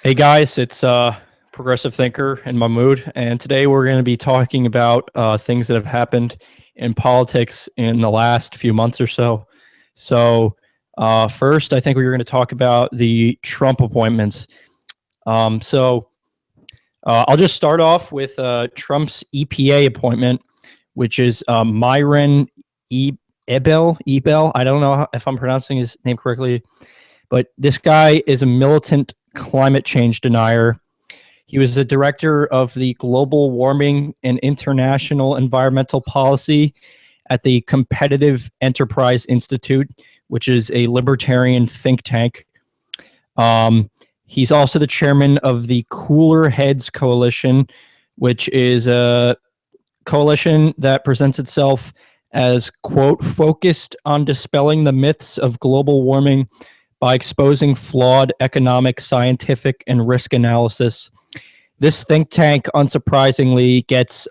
Hey guys, it's Progressive Thinker and Mahmood, and today we're going to be talking about things that have happened in politics in the last few months or so. First, I think we're going to talk about the Trump appointments. I'll just start off with Trump's EPA appointment, which is Myron Ebel. I don't know if I'm pronouncing his name correctly, but this guy is a militant climate change denier. He was the director of the Global Warming and International Environmental Policy at the Competitive Enterprise Institute, which is a libertarian think tank. He's also the chairman of the Cooler Heads Coalition, which is a coalition that presents itself as, quote, focused on dispelling the myths of global warming by exposing flawed economic, scientific, and risk analysis. This think tank, unsurprisingly, gets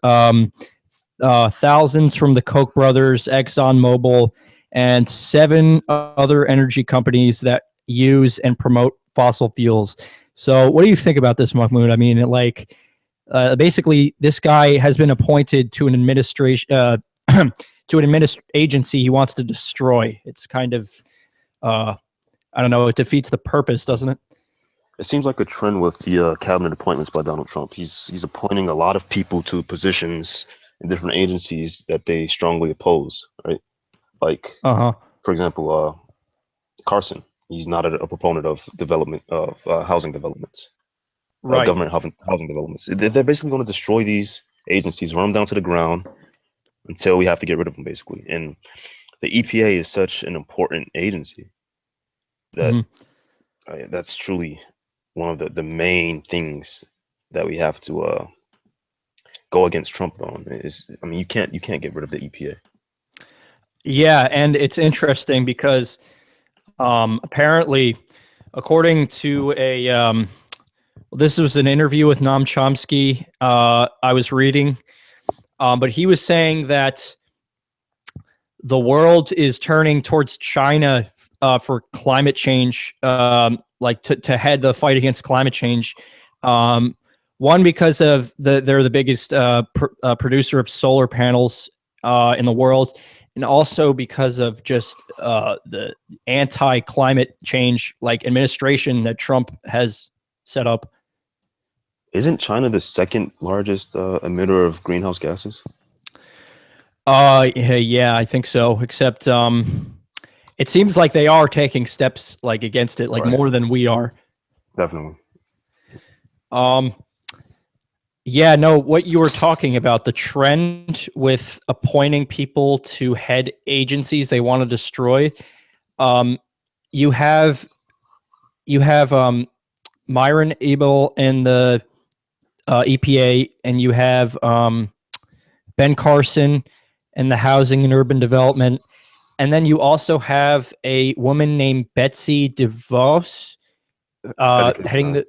thousands from the Koch brothers, ExxonMobil, and 7 other energy companies that use and promote fossil fuels. So what do you think about this, Mahmoud? I mean, basically, this guy has been appointed to an administration, to an agency he wants to destroy. It's kind of, I don't know, it defeats the purpose, doesn't it? It seems like a trend with the cabinet appointments by Donald Trump. He's appointing a lot of people to positions in different agencies that they strongly oppose, right? Like, Uh-huh. for example, Carson. He's not a proponent of development of housing developments, Right. government housing developments. They're basically going to destroy these agencies, run them down to the ground until we have to get rid of them, basically. And the EPA is such an important agency that Hmm. that's truly one of the main things that we have to go against Trump on. Is, I mean, you can't get rid of the EPA. Yeah, and it's interesting because apparently, according to this was an interview with Noam Chomsky I was reading, but he was saying that the world is turning towards China for climate change, like to head the fight against climate change. Um, One, because of they're the biggest producer of solar panels in the world, and also because of just the anti-climate change like administration that Trump has set up. Isn't China the second largest emitter of greenhouse gases? Yeah, I think so. Except it seems like they are taking steps like against it, like Right. more than we are. Definitely. Um, yeah, no, what you were talking about, the trend with appointing people to head agencies they want to destroy. Um, you have Myron Ebel in the EPA, and you have Ben Carson in the Housing and Urban Development, and then you also have a woman named Betsy DeVos Education, heading right?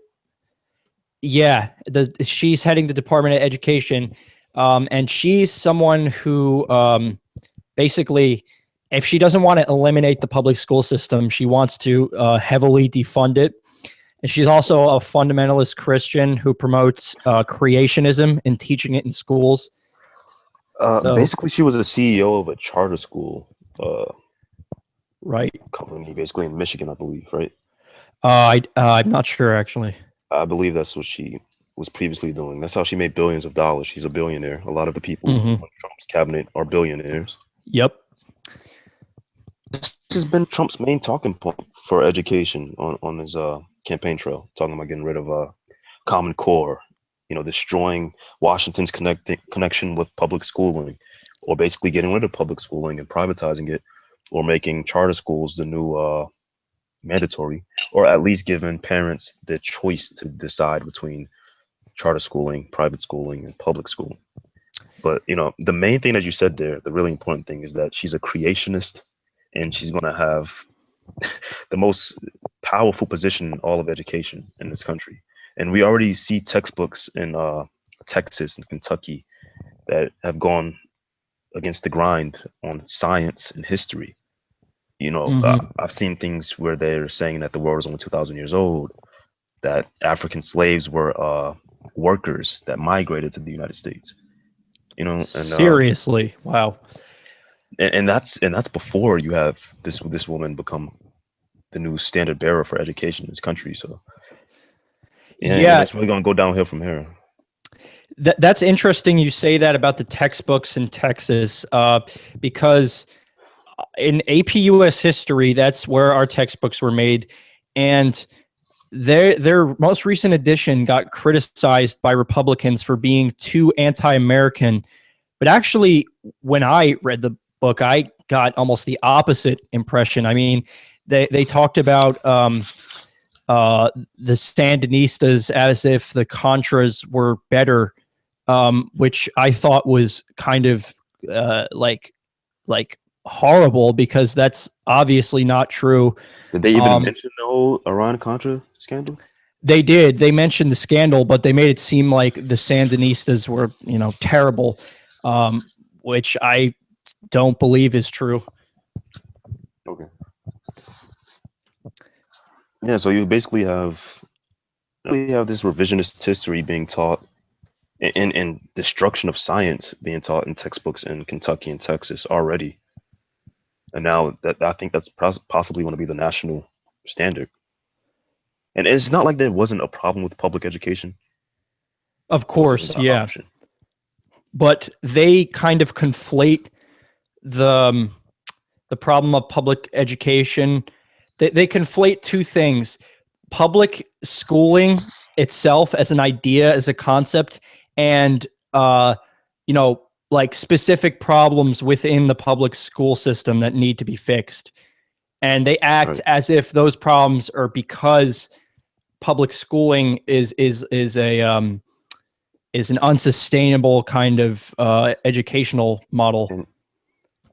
she's heading the Department of Education, and she's someone who basically, if she doesn't want to eliminate the public school system, she wants to heavily defund it. And she's also a fundamentalist Christian who promotes creationism and teaching it in schools. So, Basically, she was a CEO of a charter school right. company, basically in Michigan, I believe, right? I'm not sure actually. I believe that's what she was previously doing. That's how she made billions of dollars. She's a billionaire. A lot of the people Hmm. on Trump's cabinet are billionaires. Yep. This has been Trump's main talking point for education on his campaign trail, talking about getting rid of Common Core, destroying Washington's connection with public schooling, or basically getting rid of public schooling and privatizing it, or making charter schools the new mandatory, or at least giving parents the choice to decide between charter schooling, private schooling, and public schooling. But the main thing that you said there, the really important thing is that she's a creationist, and she's going to have the most powerful position in all of education in this country. And we already see textbooks in Texas and Kentucky that have gone against the grind on science and history. Hmm. I've seen things where they're saying that the world is only 2,000 years old. that African slaves were workers that migrated to the United States. You know, Seriously, wow. and that's before you have this woman become the new standard bearer for education in this country. So yeah, and Yeah, it's really gonna go downhill from here. that's interesting. You say that about the textbooks in Texas, because in AP US history, that's where our textbooks were made, and their most recent edition got criticized by Republicans for being too anti-American. But actually, when I read the book, I got almost the opposite impression. I mean, they talked about the Sandinistas as if the Contras were better, which I thought was kind of like horrible because that's obviously not true. Did they even Um, mention the whole Iran Contra scandal? they did. They mentioned the scandal, but they made it seem like the Sandinistas were, terrible, which I don't believe is true. Okay. Yeah, so you basically have this revisionist history being taught and destruction of science being taught in textbooks in Kentucky and Texas already. And now that I think that's possibly going to be the national standard. And it's not like there wasn't a problem with public education. Of It was just course, the yeah, option. but they kind of conflate the the problem of public education. They conflate two things: public schooling itself as an idea, as a concept, and you know, like specific problems within the public school system that need to be fixed. And they act Right. as if those problems are because public schooling is an unsustainable kind of educational model. And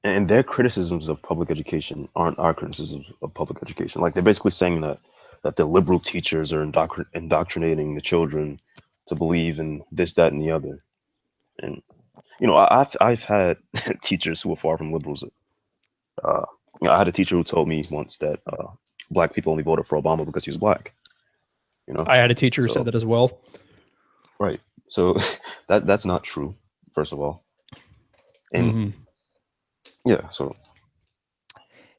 and their criticisms of public education aren't our criticisms of public education. Like they're basically saying that the liberal teachers are indoctrinating the children to believe in this, that, and the other. And I've had teachers who were far from liberals. Uh, I had a teacher who told me once that black people only voted for Obama because he was black. You know, I had a teacher who said so that as well. right. So that's not true. First of all, and Hmm. yeah, so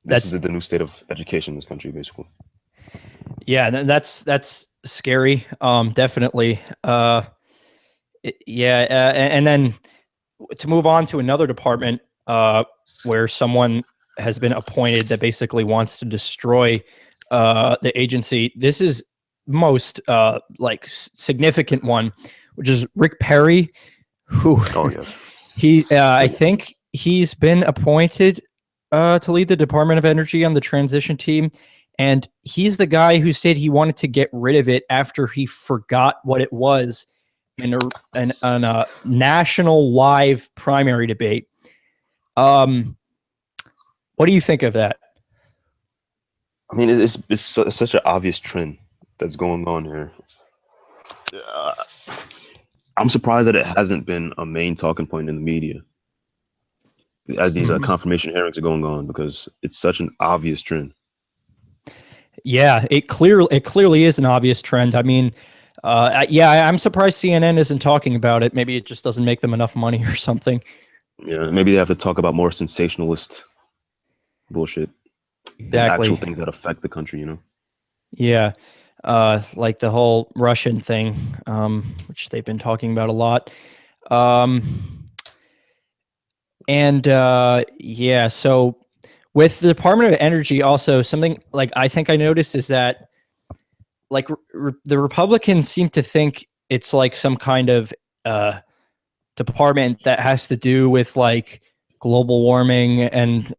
this is That's the new state of education in this country, basically. yeah, that's scary. Definitely. Yeah, and then to move on to another department where someone has been appointed that basically wants to destroy the agency. This is most significant one, which is Rick Perry, who Oh yes. I Like, think he's been appointed to lead the Department of Energy on the transition team. And he's the guy who said he wanted to get rid of it after he forgot what it was in a national live primary debate. Um, what do you think of that? I mean, it's such an obvious trend that's going on here. Uh, I'm surprised that it hasn't been a main talking point in the media as these Mhm. confirmation hearings are going on because it's such an obvious trend. Yeah, it clearly is an obvious trend. I mean, yeah, I'm surprised CNN isn't talking about it. Maybe it just doesn't make them enough money or something. Maybe they have to talk about more sensationalist bullshit than actual Exactly. things that affect the country. Yeah. Like the whole Russian thing, which they've been talking about a lot. Um, and yeah, so with the Department of Energy, also something like I think I noticed is that like the Republicans seem to think it's like some kind of department that has to do with like global warming and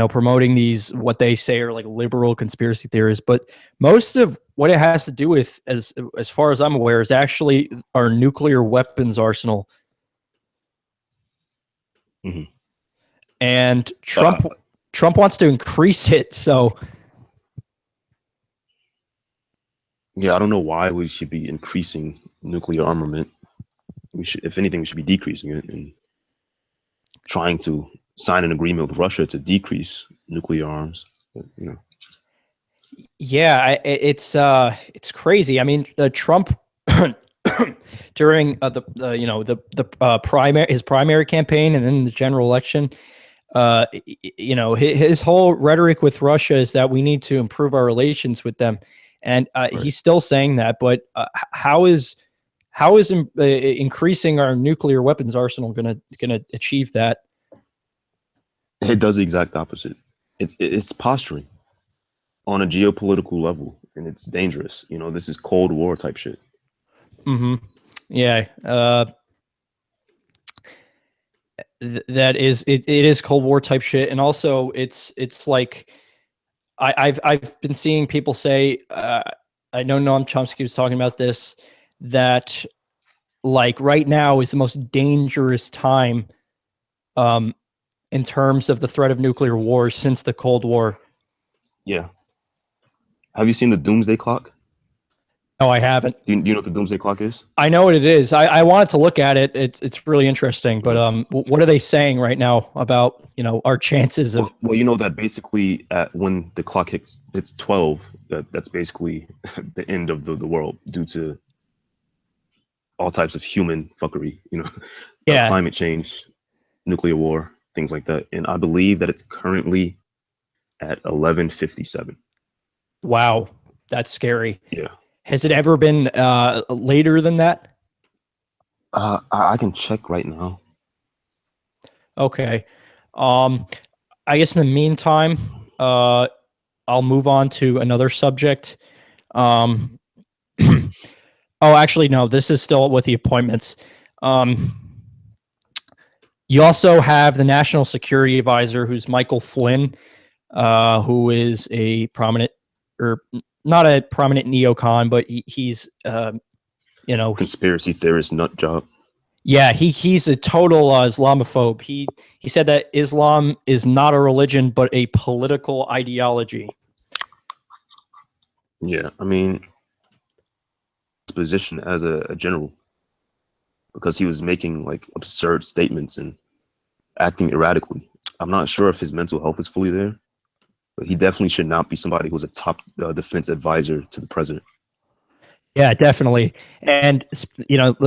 promoting these what they say are like liberal conspiracy theories, but most of what it has to do with, as far as I'm aware, is actually our nuclear weapons arsenal. Hmm. And Uh, Trump wants to increase it. So yeah, I don't know why we should be increasing nuclear armament. We should, if anything, we should be decreasing it and trying to sign an agreement with Russia to decrease nuclear arms. But. Yeah, it's crazy. I mean, Trump during the primary his primary campaign and then the general election, his whole rhetoric with Russia is that we need to improve our relations with them, and Right. he's still saying that. But how is increasing our nuclear weapons arsenal gonna achieve that? It does the exact opposite. It's posturing on a geopolitical level, and it's dangerous. You know, this is Cold War type shit. Hmm. Yeah. That is it is Cold War type shit, and also it's like I've been seeing people say, I know Noam Chomsky was talking about this, that like right now is the most dangerous time, um, in terms of the threat of nuclear war since the Cold War. Yeah. Have you seen the Doomsday Clock? No, I haven't. Do you know what the Doomsday Clock is? I know what it is. I wanted to look at it. It's really interesting. But Right. what are they saying right now about our chances of? Well, you know that basically when the clock hits 12, that's basically the end of the world due to all types of human fuckery. You know, Yeah. climate change, nuclear war, things like that. And I believe that it's currently at 11:57. Wow, that's scary. Yeah. Has it ever been later than that? I can check right now. Okay. Um, I guess in the meantime, I'll move on to another subject. Um, oh, actually, no, this is still with the appointments. Um, you also have the National Security Advisor, who's Michael Flynn, who is a prominent, or not a prominent neocon, but he's, Conspiracy theorist nut job. yeah, he's a total Islamophobe. He said that Islam is not a religion but a political ideology. Yeah, I mean, his position as a general because he was making like absurd statements and acting erratically. I'm not sure if his mental health is fully there, but he definitely should not be somebody who's a top defense advisor to the president. Yeah, definitely. And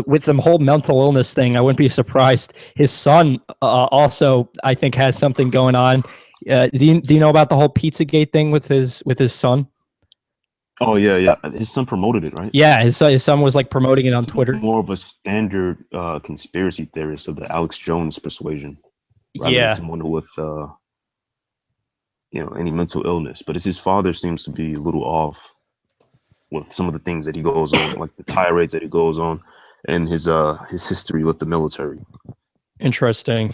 with the whole mental illness thing, I wouldn't be surprised. His son also, I think, has something going on. Do you know about the whole Pizzagate thing with his son? Oh yeah, yeah. His son promoted it, right? Yeah, his son was like promoting it on He's Twitter. more of a standard conspiracy theorist of the Alex Jones persuasion, rather than Yeah, someone with any mental illness. But his father seems to be a little off with some of the things that he goes on, like the tirades that he goes on, and his history with the military. interesting.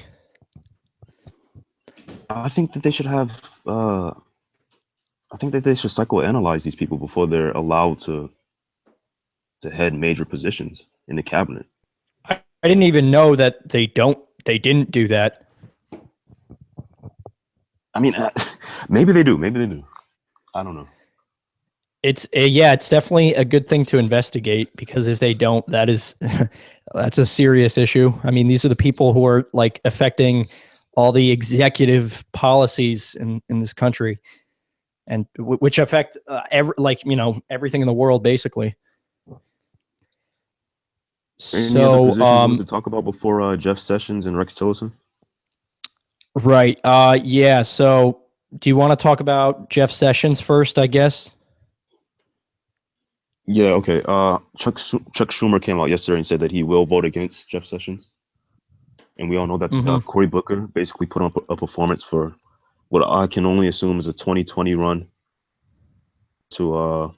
I think that they should have. I think that they should psychoanalyze these people before they're allowed to head major positions in the cabinet. I didn't even know that they didn't do that. I mean, maybe they do. Maybe they do. I don't know. It's definitely a good thing to investigate, because if they don't, that is that's a serious issue. I mean, these are the people who are like affecting all the executive policies in this country, and which affect everything in the world basically. Any other So positions you want to talk about before Jeff Sessions and Rex Tillerson? right, yeah. So do you want to talk about Jeff Sessions first? I guess. Yeah, okay. Chuck Schumer came out yesterday and said that he will vote against Jeff Sessions, and we all know that Mm-hmm. Cory Booker basically put up a performance for what I can only assume is a 2020 run to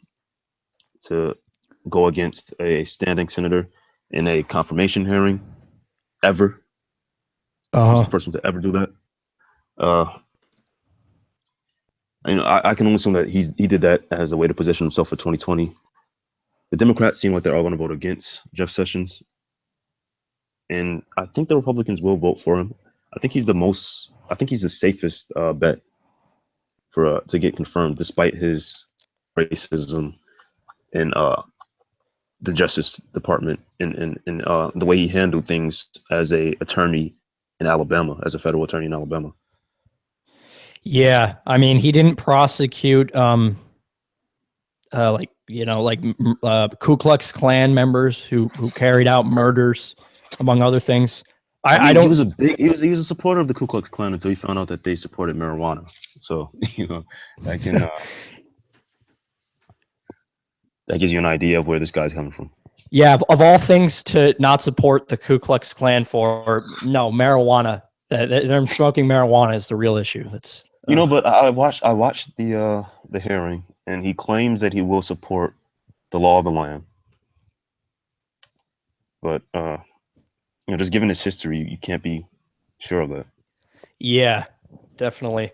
to go against a standing senator in a confirmation hearing ever. He was Uh the first one to ever do that. Uh, I can only assume that he did that as a way to position himself for 2020. The Democrats seem like they're all going to vote against Jeff Sessions, and I think the Republicans will vote for him. I think he's the most. I think he's the safest bet for to get confirmed, despite his racism and the Justice Department and the way he handled things as a attorney in Alabama, as a federal attorney in Alabama. Yeah, I mean, he didn't prosecute. like Ku Klux Klan members who carried out murders, among other things. I I mean, don't. he was a supporter of the Ku Klux Klan until he found out that they supported marijuana. So that can that gives you an idea of where this guy's coming from. Yeah, of all things to not support the Ku Klux Klan for, no, marijuana. Them smoking marijuana is the real issue. That's But I watched the hearing, and he claims that he will support the law of the land. But just given his history, you can't be sure of that. yeah, definitely.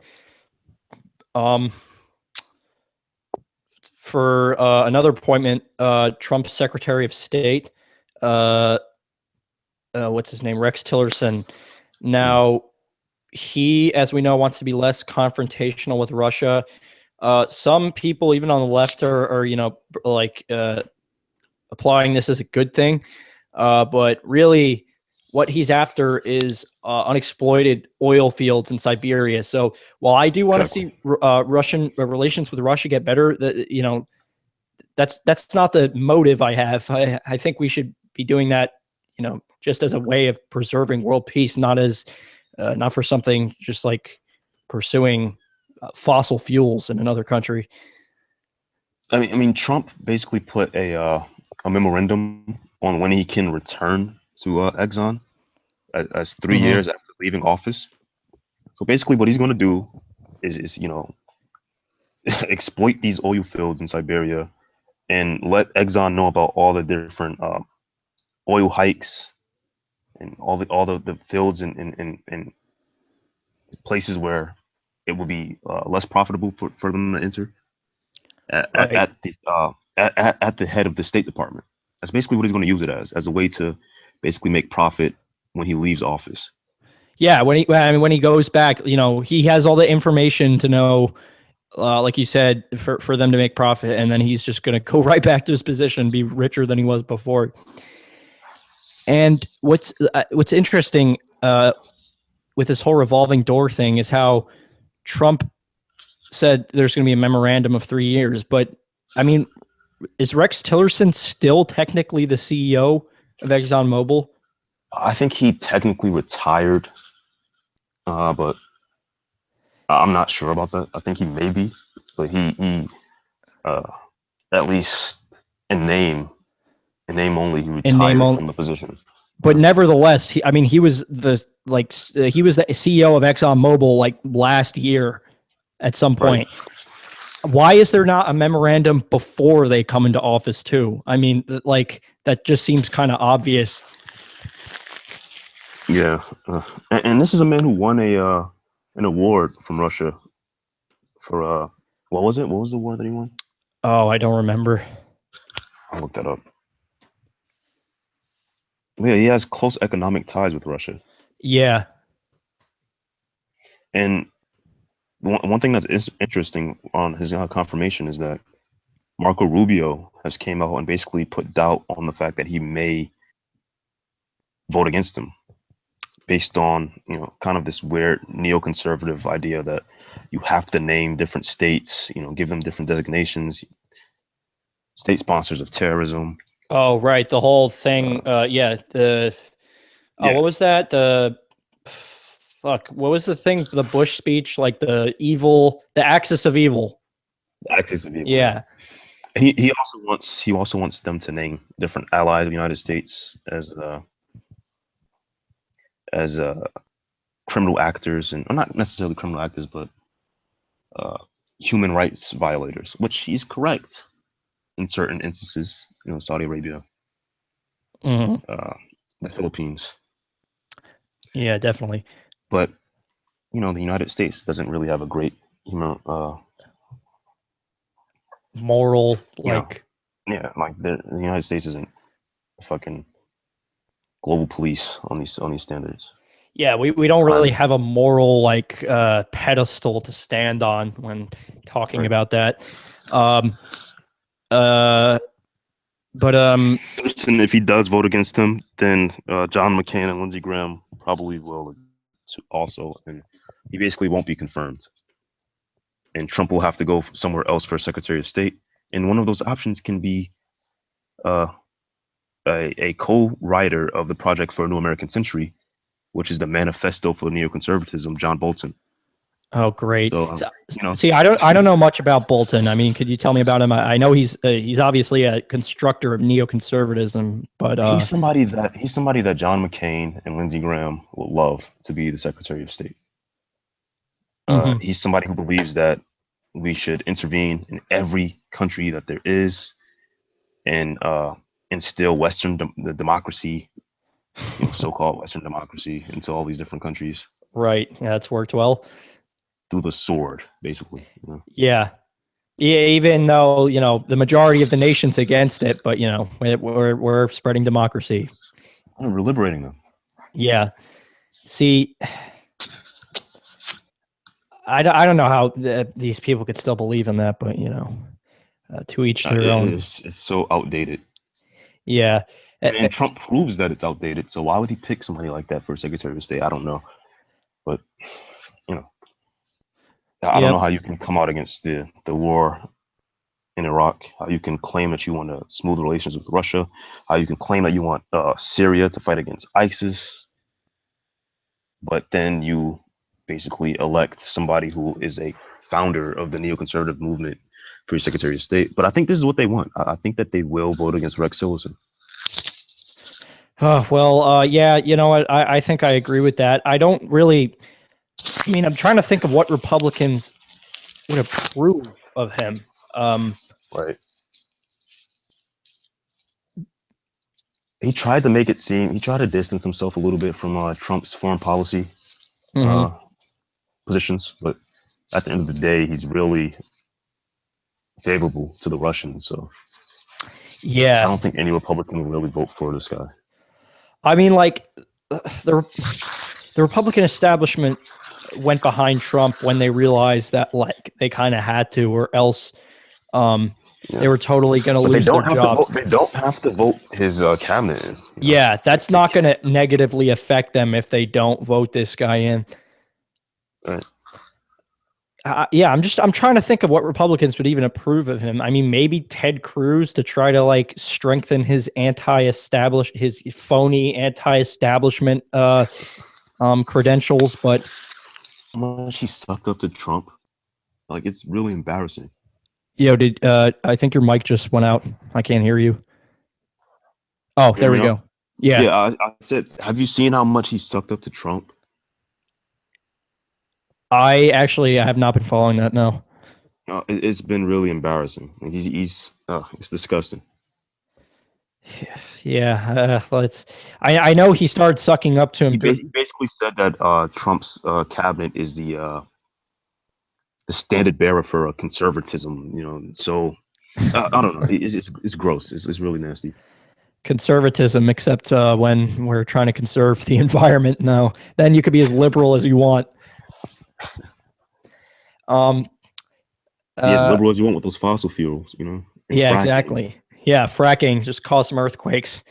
For another appointment, Trump's Secretary of State, what's his name, Rex Tillerson. Now, he, as we know, wants to be less confrontational with Russia. Some people, even on the left, are applying this as a good thing. But really, what he's after is unexploited oil fields in Siberia. So while I do want to see Russian relations with Russia get better, that's not the motive I have. I think we should be doing that, just as a way of preserving world peace, not for something just like pursuing fossil fuels in another country. I mean, Trump basically put a memorandum on when he can return to Exxon as 3 years after leaving office. So basically, what he's going to do is exploit these oil fields in Siberia and let Exxon know about all the different oil hikes and all the fields and places where it will be less profitable for them to enter Right. at the head of the State Department. That's basically what he's going to use it as a way to basically make profit when he leaves office. Yeah, when he goes back, he has all the information to know, like you said, for them to make profit, and then he's just going to go right back to his position, be richer than he was before. And what's interesting with this whole revolving door thing is how Trump said there's going to be a memorandum of 3 years, but I mean, is Rex Tillerson still technically the CEO of ExxonMobil? I think he technically retired, but I'm not sure about that. I think he may be, but he at least in name only, he In name retired only, from the position. but nevertheless, he was the CEO of ExxonMobil like last year at some Right. point. Why is there not a memorandum before they come into office too? I mean, like that just seems kind of obvious. Yeah, and this is a man who won an award from Russia for what was it? What was the award that he won? Oh, I don't remember. I'll look that up. Yeah, he has close economic ties with Russia. Yeah. And one thing that's interesting on his confirmation is that Marco Rubio has came out and basically put doubt on the fact that he may vote against him, based on kind of this weird neoconservative idea that you have to name different states, give them different designations, state sponsors of terrorism. Oh, right. The whole thing. Yeah. Yeah, What was that? Fuck. What was the thing? The Bush speech, like the axis of evil. the axis of evil. Yeah. And he also wants them to name different allies of the United States as criminal actors, and or not necessarily criminal actors, but human rights violators, which he's correct in certain instances. Saudi Arabia, Mhm. the Philippines, Yeah, definitely. but the United States doesn't really have a great human, Moral, you know, like, yeah, like the United States isn't a fucking global police on these standards. yeah, we don't really Crime, have a moral like pedestal to stand on when talking right? about that. Um, uh, but And if he does vote against him, then John McCain and Lindsey Graham probably will also, and he basically won't be confirmed. And Trump will have to go somewhere else for Secretary of State, and one of those options can be uh, a co-writer of the Project for a New American Century, which is the manifesto for neoconservatism, John Bolton. Oh, great. So, So, you know, see, I don't know much about Bolton. I mean, could you tell me about him? I know he's obviously a constructor of neoconservatism, but he's somebody that John McCain and Lindsey Graham would love to be the Secretary of State. mhm. He's somebody who believes that we should intervene in every country that there is and instill the democracy, so-called Western democracy, into all these different countries Right. Yeah, that's worked well. through the sword, basically. Yeah. Yeah, even though, the majority of the nation's against it, but we're spreading democracy. We're liberating them. Yeah. See, I don't know how these people could still believe in that, but to each their own. It's so outdated. Yeah. And Trump proves that it's outdated. So why would he pick somebody like that for Secretary of State? I don't know. But, I don't know how you can come out against the war in Iraq, how you can claim that you want to smooth relations with Russia, how you can claim that you want Syria to fight against ISIS, but then you basically elect somebody who is a founder of the neoconservative movement for your Secretary of State. But I think this is what they want. I think that they will vote against Rex Tillerson. Oh, well, yeah, you know what? I think I agree with that. I don't really, I'm trying to think of what Republicans would approve of him. Right. He tried to distance himself a little bit from Trump's foreign policy positions, but at the end of the day, he's really favorable to the Russians. So yeah, I don't think any Republican will really vote for this guy. I mean, like the Republican establishment went behind Trump when they realized that like they kind of had to, or else they were totally going to lose their jobs. They don't have to vote his cabinet in. Yeah, that's not going to negatively affect them if they don't vote this guy in. Right. Yeah, I'm trying to think of what Republicans would even approve of him. I mean, maybe Ted Cruz to try to like strengthen his his phony anti-establishment credentials, but how much he sucked up to Trump, like it's really embarrassing. I think your mic just went out. I can't hear you. Oh, there we go. Yeah. Yeah, I said, have you seen how much he sucked up to Trump? I have not been following that. No. It's been really embarrassing. Like it's disgusting. Yeah, I know he started sucking up to him. He basically said that Trump's cabinet is the standard bearer for conservatism. So I don't know. It's gross. It's really nasty. Conservatism, except when we're trying to conserve the environment. No, then you could be as liberal as you want. Be as liberal as you want with those fossil fuels, Yeah, fracking. Exactly. Yeah, fracking just caused some earthquakes.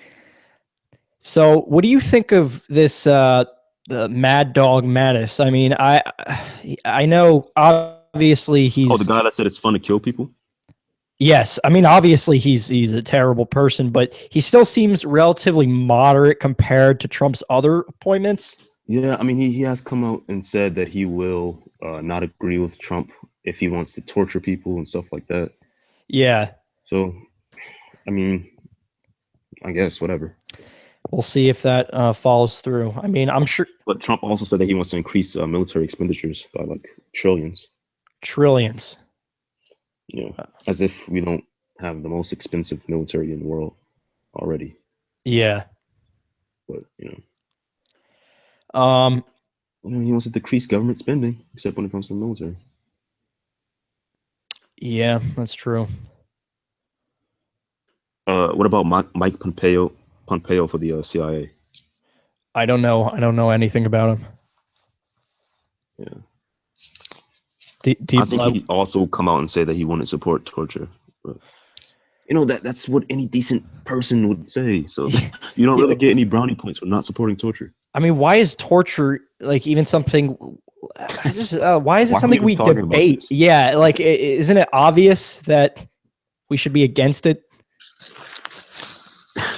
So, what do you think of this the Mad Dog Mattis? I mean, I know obviously he's the guy that said it's fun to kill people. Yes, I mean obviously he's a terrible person, but he still seems relatively moderate compared to Trump's other appointments. Yeah, I mean he has come out and said that he will not agree with Trump if he wants to torture people and stuff like that. Yeah. So, I mean, I guess whatever. We'll see if that follows through. I mean, I'm sure. But Trump also said that he wants to increase military expenditures by like trillions. Trillions. As if we don't have the most expensive military in the world already. Yeah. But he wants to decrease government spending, except when it comes to the military. Yeah, that's true. What about Mike Pompeo for the CIA? I don't know. I don't know anything about him. Yeah. I think he also come out and say that he wouldn't support torture. But, that's what any decent person would say. So you don't really get any brownie points for not supporting torture. I mean, why is torture like even something? Why is it something we debate? Yeah, like isn't it obvious that we should be against it.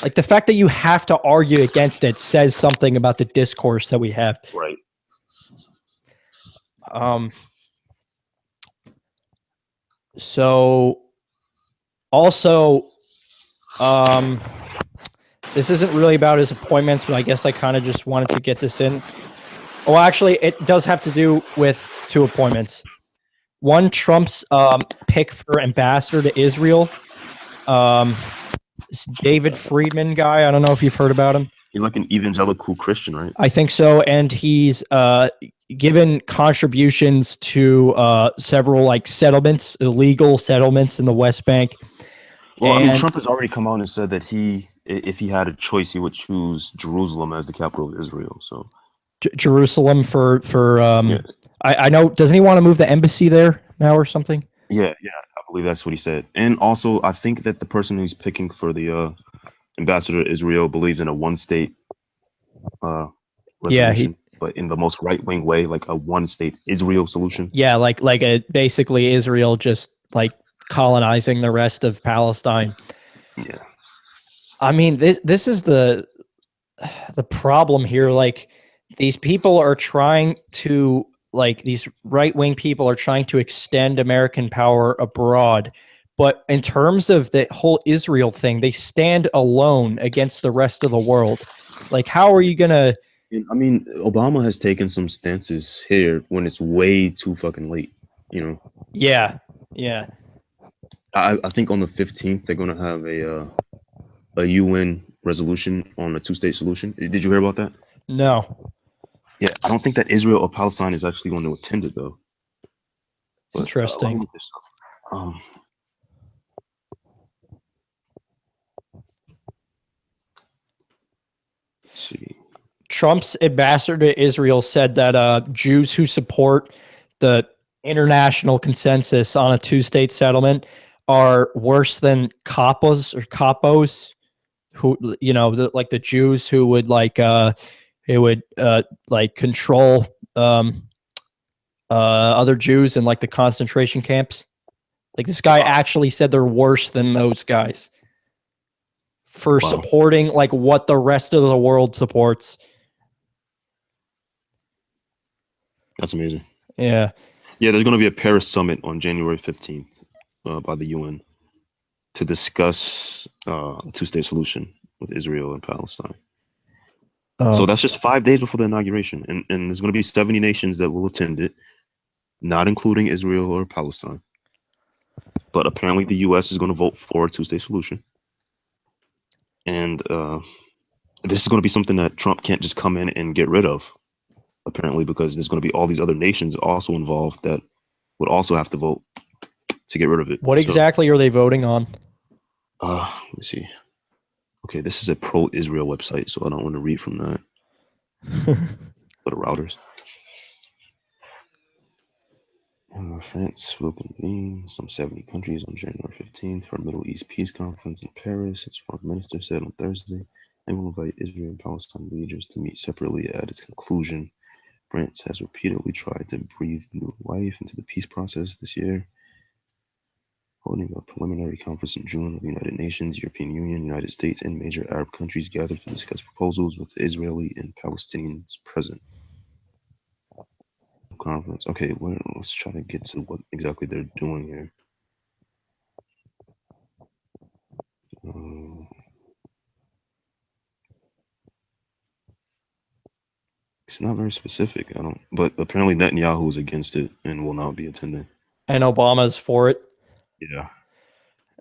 Like the fact that you have to argue against it says something about the discourse that we have. Right. So also, this isn't really about his appointments, but I guess I kind of just wanted to get this in. Well, actually, it does have to do with 2 appointments. One, Trump's pick for ambassador to Israel. David Friedman guy. I don't know if you've heard about him. He's like an evangelical Christian, right? I think so, and he's given contributions to several like settlements, illegal settlements in the West Bank. Well, I mean, Trump has already come out and said that if he had a choice, he would choose Jerusalem as the capital of Israel. So Jerusalem for yeah. I know. Doesn't he want to move the embassy there now or something? Yeah, I believe that's what he said. And also, I think that the person who's picking for the ambassador to Israel believes in a one-state resolution, but in the most right-wing way, like a one-state Israel solution. Yeah, like a basically Israel just like colonizing the rest of Palestine. Yeah. I mean, this is the problem here. Like, these people are trying to, like, these right-wing people are trying to extend American power abroad. But in terms of the whole Israel thing, they stand alone against the rest of the world. Like, how are you going to... I mean, Obama has taken some stances here when it's way too fucking late, you know? Yeah. I think on the 15th, they're going to have a UN resolution on a 2-state solution. Did you hear about that? No. Yeah, I don't think that Israel or Palestine is actually going to attend it, though. But, interesting. Let's see. Trump's ambassador to Israel said that Jews who support the international consensus on a 2-state settlement are worse than capos, who, you know, like the Jews who would like control other Jews in like the concentration camps. Like, this guy actually said they're worse than those guys for supporting like what the rest of the world supports. That's amazing. Yeah. Yeah, there's going to be a Paris summit on January 15th by the UN to discuss a 2-state solution with Israel and Palestine. So that's just 5 days before the inauguration. And there's going to be 70 nations that will attend it, not including Israel or Palestine. But apparently the U.S. is going to vote for a 2-state solution. And this is going to be something that Trump can't just come in and get rid of, apparently, because there's going to be all these other nations also involved that would also have to vote to get rid of it. What exactly are they voting on? Let me see. Okay, this is a pro-Israel website, so I don't want to read from that. Go to routers. France will convene some 70 countries on January 15th for a Middle East peace conference in Paris, its foreign minister said on Thursday, and will invite Israel and Palestine leaders to meet separately at its conclusion. France has repeatedly tried to breathe new life into the peace process this year, holding a preliminary conference in June of the United Nations, European Union, United States, and major Arab countries gathered to discuss proposals with Israeli and Palestinians present. Conference. Okay, let's try to get to what exactly they're doing here. It's not very specific. But apparently Netanyahu is against it and will not be attending. And Obama's for it. Yeah.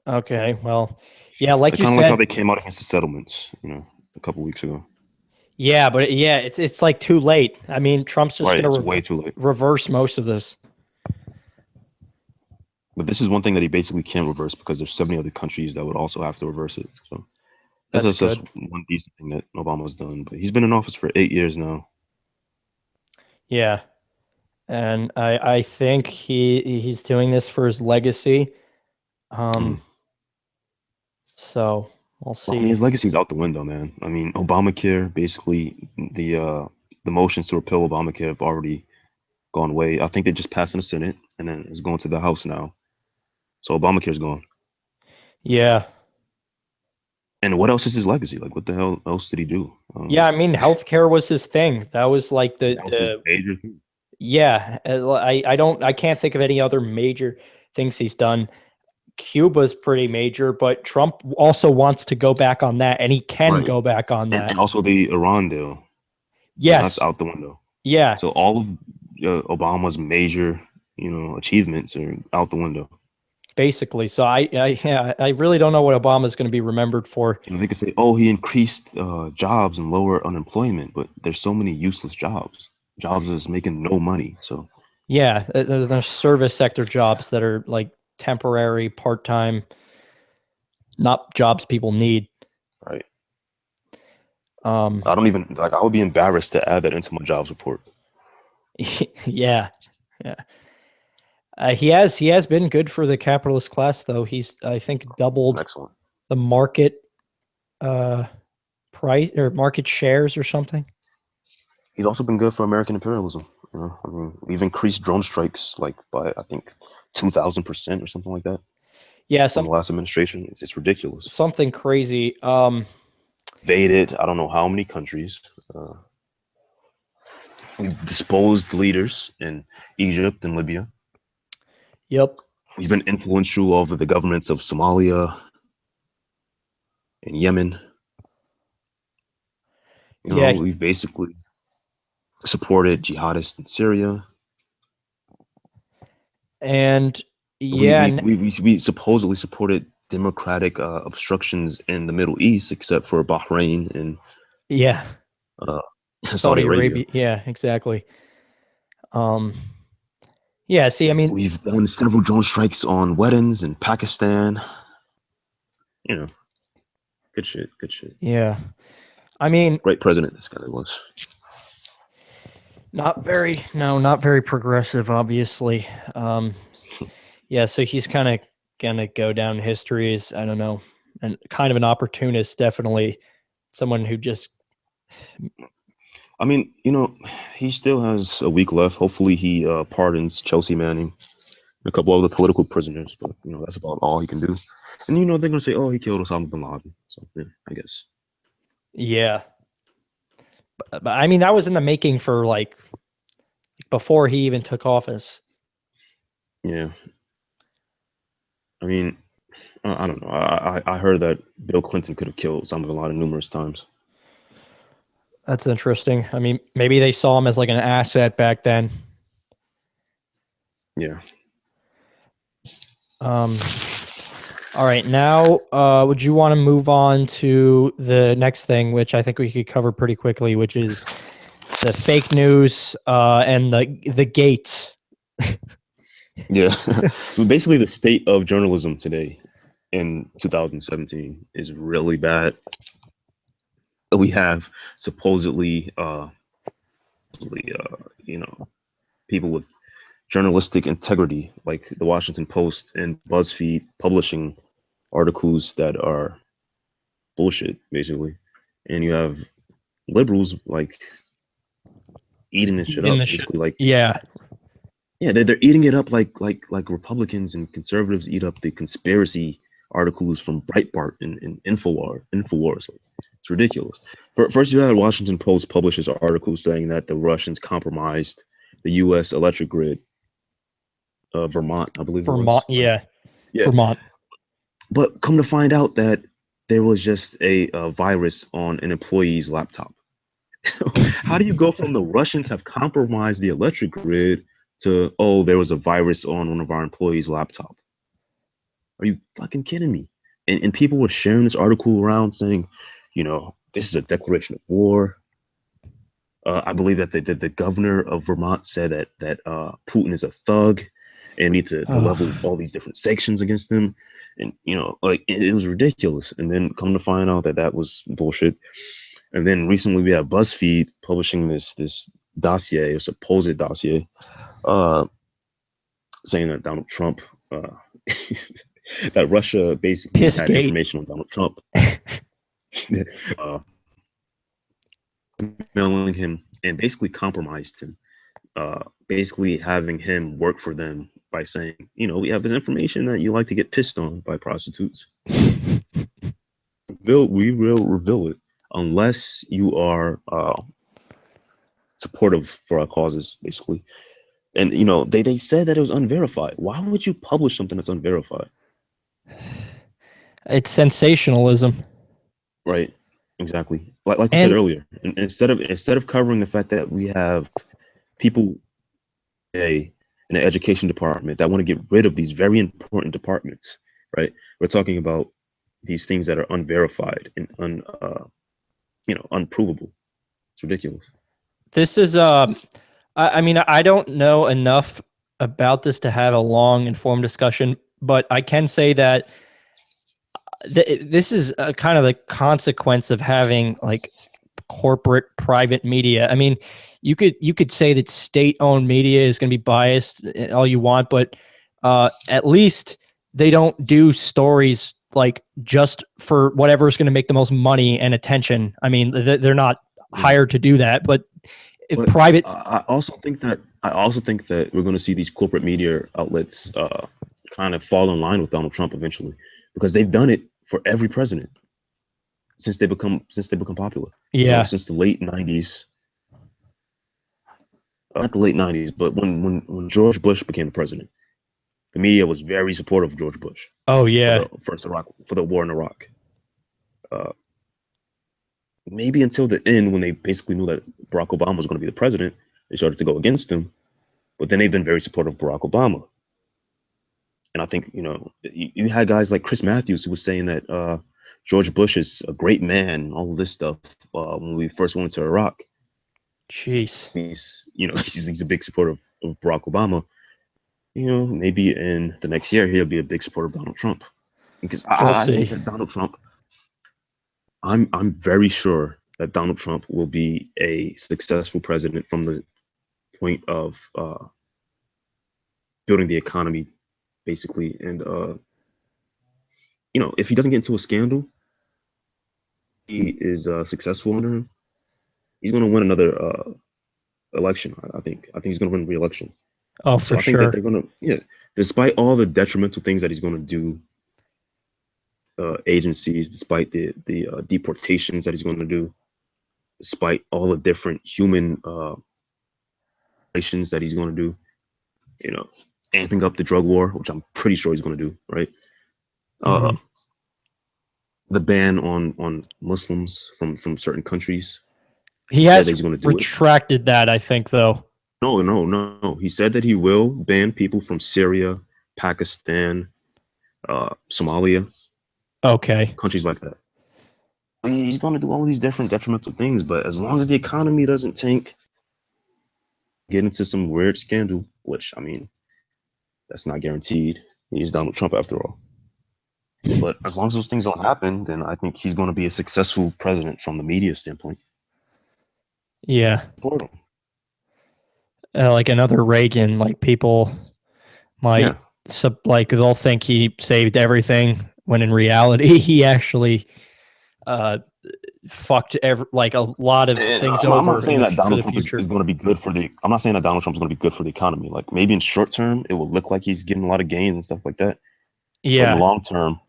Okay. Well, yeah, like you said, kind of like how they came out against the settlements, a couple weeks ago. Yeah, but it's like too late. I mean, Trump's just going to way too late. Reverse most of this. But this is one thing that he basically can't reverse because there's 70 other countries that would also have to reverse it. So that's just one decent thing that Obama's done. But he's been in office for 8 years now. Yeah, and I think he's doing this for his legacy. So we'll see. I mean, his legacy's out the window, man. I mean, Obamacare, basically the motions to repeal Obamacare have already gone away. I think they just passed in the Senate and then it's going to the House now. So Obamacare's gone. Yeah. And what else is his legacy? Like, what the hell else did he do? Yeah, I mean, healthcare was his thing. That was like That was his major thing. yeah, I can't think of any other major things he's done. Cuba's pretty major, but Trump also wants to go back on that, and he can Right. go back on And that. also the Iran deal. That's Yes. out the window. Yeah, So all of Obama's major, achievements are out the window. basically. So yeah, I really don't know what Obama's going to be remembered for. They could say, "Oh, he increased jobs and lower unemployment," but there's so many useless jobs that's making no money. So, Yeah, there's service sector jobs that are like temporary, part-time, not jobs people need. right. Um, I don't even like. I would be embarrassed to add that into my jobs report. yeah, yeah. He has been good for the capitalist class, though. He's, I think, It's been doubled excellent. the market uh, price or market shares or something. He's also been good for American imperialism. I mean, we've increased drone strikes like by I think 2,000% or something like that Yeah, on the last administration. It's ridiculous. something crazy. Invaded I don't know how many countries. Uh, we've disposed leaders in Egypt and Libya. Yep. We've been influential over the governments of Somalia and Yemen. Yeah, We've basically supported jihadists in Syria. and We yeah, we we supposedly supported democratic obstructions in the Middle East, except for Bahrain and yeah, uh, Saudi Saudi Arabia. Arabia. Yeah, exactly. Um, yeah. See, I mean, We've done several drone strikes on weddings in Pakistan. You know, good shit, good shit. yeah. I mean, Great president this guy was. not very progressive, obviously. Um, yeah, so he's kind of gonna go down in history as, I don't know, and kind of an opportunist, definitely someone who just, I mean, he still has a week left. Hopefully, he pardons Chelsea Manning and a couple other political prisoners, but that's about all he can do. And they're gonna say, "Oh, he killed Osama bin Laden." So yeah, I guess. yeah. But I mean, that was in the making for like before he even took office. Yeah, I mean, I don't know. I heard that Bill Clinton could have killed Osama bin Laden numerous times. That's interesting. I mean, maybe they saw him as like an asset back then. Yeah. Um, all right, now, would you want to move on to the next thing, which I think we could cover pretty quickly, which is the fake news and the gates. Yeah. Basically, the state of journalism today in 2017 is really bad. We have supposedly, you know, people with journalistic integrity, like the Washington Post and BuzzFeed, publishing articles that are bullshit, basically. And you have liberals like eating this shit In the up, shit. basically, like Yeah. yeah, they're eating it up like Republicans and conservatives eat up the conspiracy articles from Breitbart and Infowars. Like, it's ridiculous. First, you had Washington Post publishes an article saying that the Russians compromised the U.S. electric grid, Vermont, I believe it Vermont. was. Right? Yeah. Yeah, Vermont. but come to find out that there was just a virus on an employee's laptop. How do you go from the Russians have compromised the electric grid to, oh, there was a virus on one of our employees' laptop? Are you fucking kidding me? And people were sharing this article around saying, this is a declaration of war. I believe that the governor of Vermont said that Putin is a thug and need to level all these different sanctions against him. And, like it was ridiculous. And then come to find out that that was bullshit. And then recently we have BuzzFeed publishing this dossier, a supposed dossier, uh, saying that Donald Trump, uh, that Russia basically had Pissgate. information on Donald Trump, uh, mailing him and basically compromised him, basically having him work for them by saying, we have this information that you like to get pissed on by prostitutes. We will reveal it unless you are supportive for our causes, basically. And they said that it was unverified. Why would you publish something that's unverified? It's sensationalism. Right. Exactly. Like we said And earlier, instead of covering the fact that we have people in the education department that want to get rid of these very important departments, right? We're talking about these things that are unverified and unprovable. It's ridiculous. this is I mean, I don't know enough about this to have a long informed discussion, but I can say that this is kind of the consequence of having like corporate private media. I mean, you could say that state-owned media is going to be biased all you want, but at least they don't do stories like just for whatever is going to make the most money and attention. I mean, they're not Yeah. hired to do that, but if But private, I also think that we're going to see these corporate media outlets kind of fall in line with Donald Trump eventually, because they've done it for every president since they become popular. So yeah, since the late '90s, not the late '90s, but when George Bush became the president, the media was very supportive of George Bush oh for yeah, the war in Iraq. Uh, Maybe until the end, when they basically knew that Barack Obama was going to be the president, they started to go against him. But then they've been very supportive of Barack Obama. And I think, you had guys like Chris Matthews who was saying that George Bush is a great man, all of this stuff, when we first went to Iraq. jeez, He's a big supporter of Barack Obama. Maybe in the next year, he'll be a big supporter of Donald Trump. Because we'll I think see. that Donald Trump, I'm very sure that Donald Trump will be a successful president from the point of building the economy, basically. And if he doesn't get into a scandal, he is successful under him. He's going to win another election. I think. I think he's going to win re-election. Oh, So for I think that sure. they're going to, yeah, despite all the detrimental things that he's going to do, agencies, despite the deportations that he's going to do, despite all the different human relations that he's going to do, you know, amping up the drug war, which I'm pretty sure he's going to do, right? Uh, Hmm. the ban on Muslims from certain countries. He He said that has he's going to do it. retracted that, I think, though. No, no, no. He said that he will ban people from Syria, Pakistan, Somalia, Okay. countries like that. I mean, he's going to do all these different detrimental things, but as long as the economy doesn't tank, get into some weird scandal, which, I mean, that's not guaranteed. He's Donald Trump after all. But as long as those things don't happen, then I think he's going to be a successful president from the media standpoint. Yeah. Support him. Like another Reagan, like people might Yeah. like they'll think he saved everything when in reality he actually uh fucked like a lot of And things I'm not over in saying that for Donald the Trump is future. going to be good for the. I'm not saying that Donald Trump's going to be good for the economy. Like maybe in short term, it will look like he's getting a lot of gains and stuff like that. But in the Yeah, long term,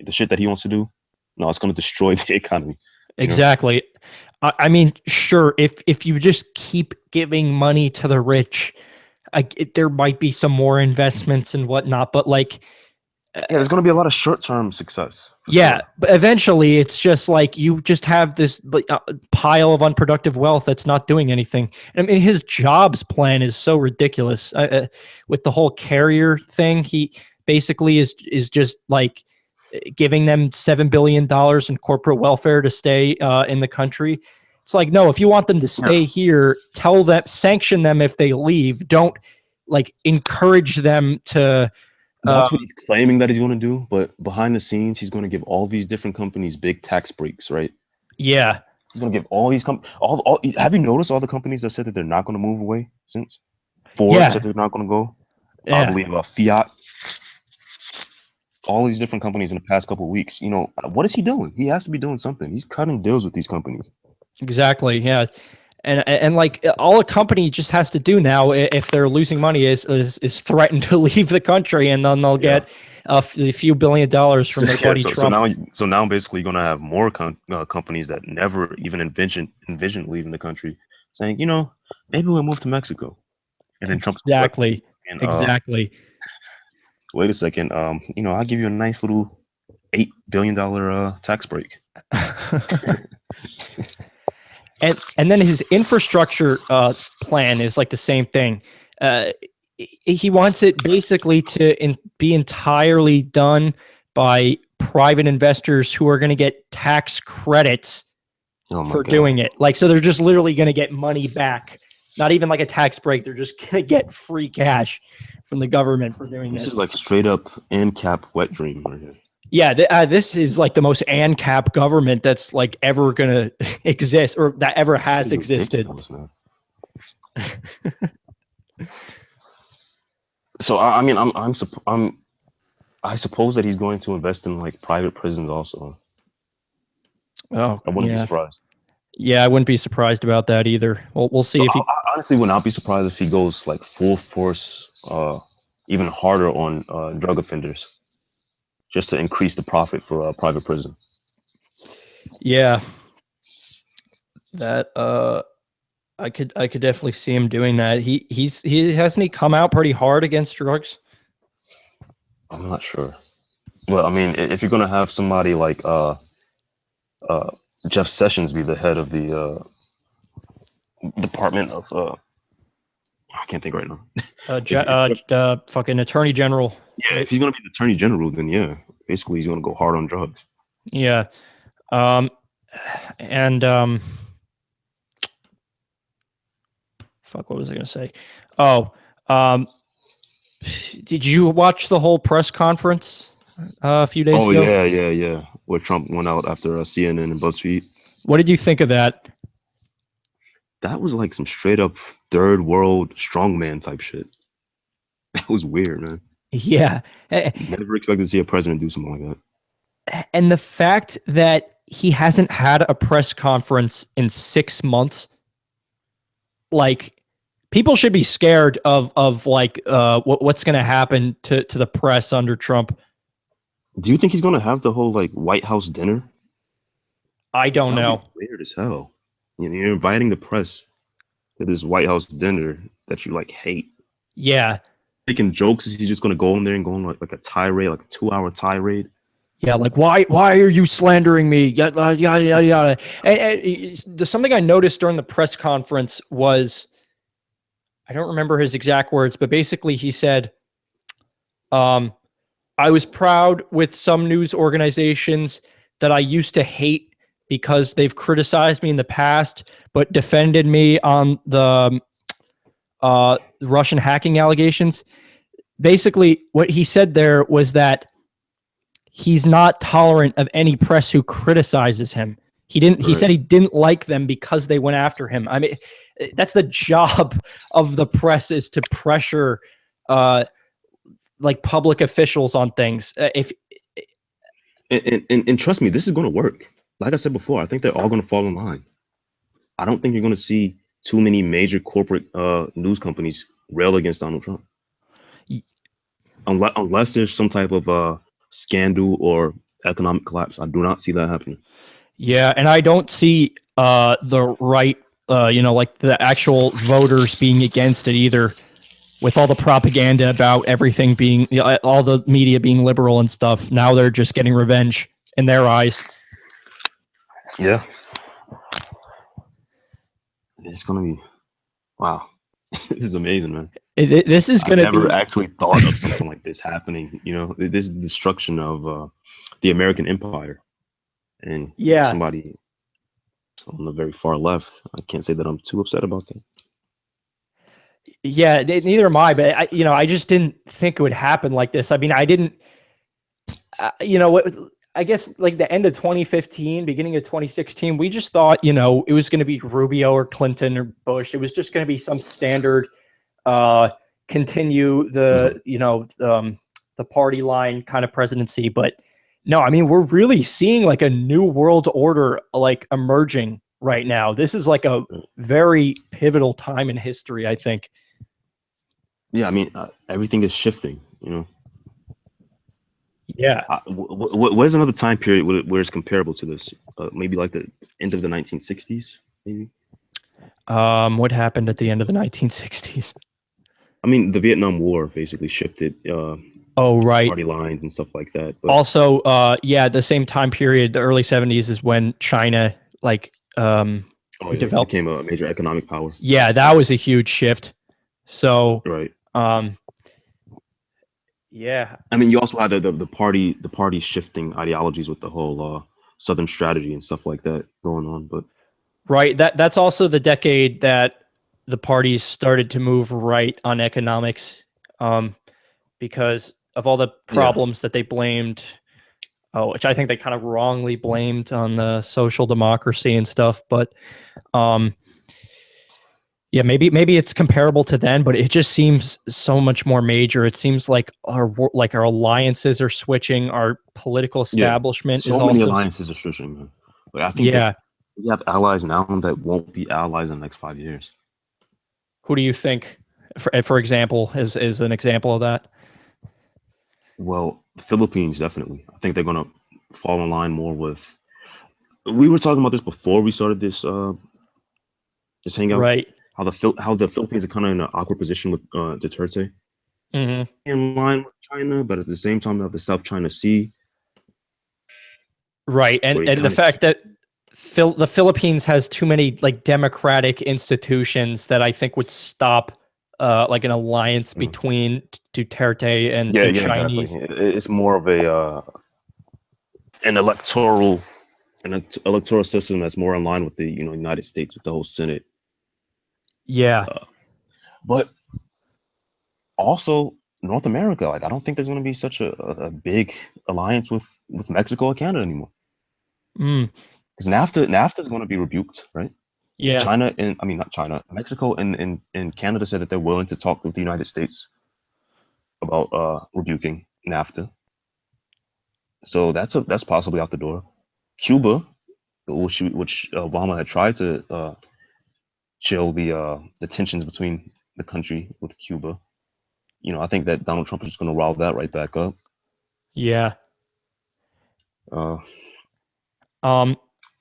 the shit that he wants to do, no, it's going to destroy the economy. You know? exactly. I mean, sure, if you just keep giving money to the rich, there might be some more investments and whatnot, but like Yeah, there's going to be a lot of short term success for yeah, sure. but eventually it's just like you just have this like, pile of unproductive wealth that's not doing anything. I mean, his jobs plan is so ridiculous. With the whole carrier thing, he basically is just like giving them $7 billion in corporate welfare to stay in the country. It's like no, if you want them to Yeah, stay here, tell them sanction them if they leave. Don't like encourage them to. Uh, that's what he's claiming that he's going to do. But behind the scenes, he's going to give all these different companies big tax breaks, right? yeah, He's going to give all these all. Have you noticed all the companies that said that they're not going to move away since? Ford said yeah, they're not going to go. I yeah. believe Fiat, all these different companies in the past couple of weeks. What is he doing? He has to be doing something. He's cutting deals with these companies. Exactly. Yeah. And like all a company just has to do now, if they're losing money, is threaten to leave the country, and then they'll Yeah. get a few $billion from their buddy So Trump. now basically you're gonna have more companies that never even envisioned leaving the country, saying, maybe we'll move to Mexico, and then Trump's like, Exactly. and Exactly. wait a second, I'll give you a nice little $8 billion tax break. And then his infrastructure plan is like the same thing. He wants it basically to be entirely done by private investors who are going to get tax credits for doing it. Like, so they're just literally going to get money back. Not even like a tax break. They're just going to get free cash from the government for doing this. This is like straight up ANCAP wet dream right here. Yeah, this is like the most ANCAP government that's like ever gonna exist, or that ever has existed. So I mean, I suppose that he's going to invest in like private prisons also. Oh, I wouldn't be surprised. Yeah, I wouldn't be surprised about that either. We'll see if he. I honestly would not be surprised if he goes like full force, even harder on drug offenders, just to increase the profit for a private prison. Yeah, that I could definitely see him doing that. He hasn't he come out pretty hard against drugs? I'm not sure. Well, I mean, if you're gonna have somebody like Jeff Sessions be the head of the Department of I can't think right now. Fucking Attorney General. Yeah, if he's gonna be the Attorney General, then yeah, basically he's gonna go hard on drugs. Yeah, and fuck, what was I gonna say? Oh, did you watch the whole press conference a few days ago? Oh yeah. Where Trump went out after CNN and BuzzFeed. What did you think of that? That was like some straight up third world strongman type shit. That was weird, man. Yeah. Never expected to see a president do something like that. And the fact that he hasn't had a press conference in 6 months, like, people should be scared of like what's going to happen to the press under Trump. Do you think he's going to have the whole like White House dinner? I don't know. Weird as hell. You're inviting the press to this White House dinner that you like hate. Yeah. Making jokes. Is he just going to go in there and go on like a tirade, like a 2-hour tirade? Yeah, like why are you slandering me? Yada yada yada. And something I noticed during the press conference was, I don't remember his exact words, but basically he said, I was proud with some news organizations that I used to hate because they've criticized me in the past, but defended me on the Russian hacking allegations. Basically, what he said there was that he's not tolerant of any press who criticizes him. He said he didn't like them because they went after him. I mean, that's the job of the press, is to pressure like public officials on things. And trust me, this is going to work. Like I said before, I think they're all going to fall in line. I don't think you're going to see too many major corporate news companies rail against Donald Trump. Unless there's some type of scandal or economic collapse. I do not see that happening. Yeah, and I don't see the right, like the actual voters being against it either, with all the propaganda about everything being, all the media being liberal and stuff. Now they're just getting revenge in their eyes. Yeah. It's going to be, wow. This is amazing, man. This is going to be... I never actually thought of something like this happening. This destruction of the American empire. And somebody on the very far left, I can't say that I'm too upset about that. Yeah, neither am I. But I just didn't think it would happen like this. I mean, I didn't. I guess like the end of 2015, beginning of 2016, we just thought it was going to be Rubio or Clinton or Bush. It was just going to be some standard, continue the the party line kind of presidency. But no, I mean, we're really seeing like a new world order like emerging right now. This is like a very pivotal time in history, I think. Yeah, I mean, everything is shifting. You know, Yeah. where's another time period where it's comparable to this? Maybe like the end of the 1960s, maybe. What happened at the end of the 1960s? I mean, the Vietnam War basically shifted Oh, right. party lines and stuff like that. But Also, yeah, the same time period, the early 70s is when China like oh yeah, developed. became a major economic power. Yeah, that was a huge shift. So, Right. um, yeah, I mean, you also had the party shifting ideologies with the whole Southern strategy and stuff like that going on. But right. That's also the decade that the parties started to move right on economics, because of all the yeah, problems that they blamed. Oh, which I think they kind of wrongly blamed on the social democracy and stuff. But um, yeah, maybe it's comparable to then, but it just seems so much more major. It seems like our alliances are switching. Our political yeah, establishment is so many also alliances are switching, man. Like I think that yeah. we have allies now that won't be allies in the next 5 years. Who do you think, for example, is an example of that? Well, the Philippines definitely. I think they're gonna fall in line more with. We were talking about this before we started this hangout. Right. How the Philippines are kind of in an awkward position with Duterte Hmm. in line with China, but at the same time, they have the South China Sea, Right, where you and the kind of fact that the Philippines has too many like democratic institutions that I think would stop like an alliance between Duterte and yeah, the yeah, exactly. Chinese. It's more of a an electoral system that's more in line with the United States with the whole Senate. Yeah. But also North America, like I don't think there's going to be such a big alliance with Mexico or Canada anymore Mm, because NAFTA is going to be rebuked, right? yeah. China and I mean not China, Mexico and Canada said that they're willing to talk with the United States about rebuking NAFTA. So that's possibly out the door. Cuba, which Obama had tried to chill the tensions between the country with Cuba. I think that Donald Trump is just going to rile that right back up. Yeah. Uh, Um,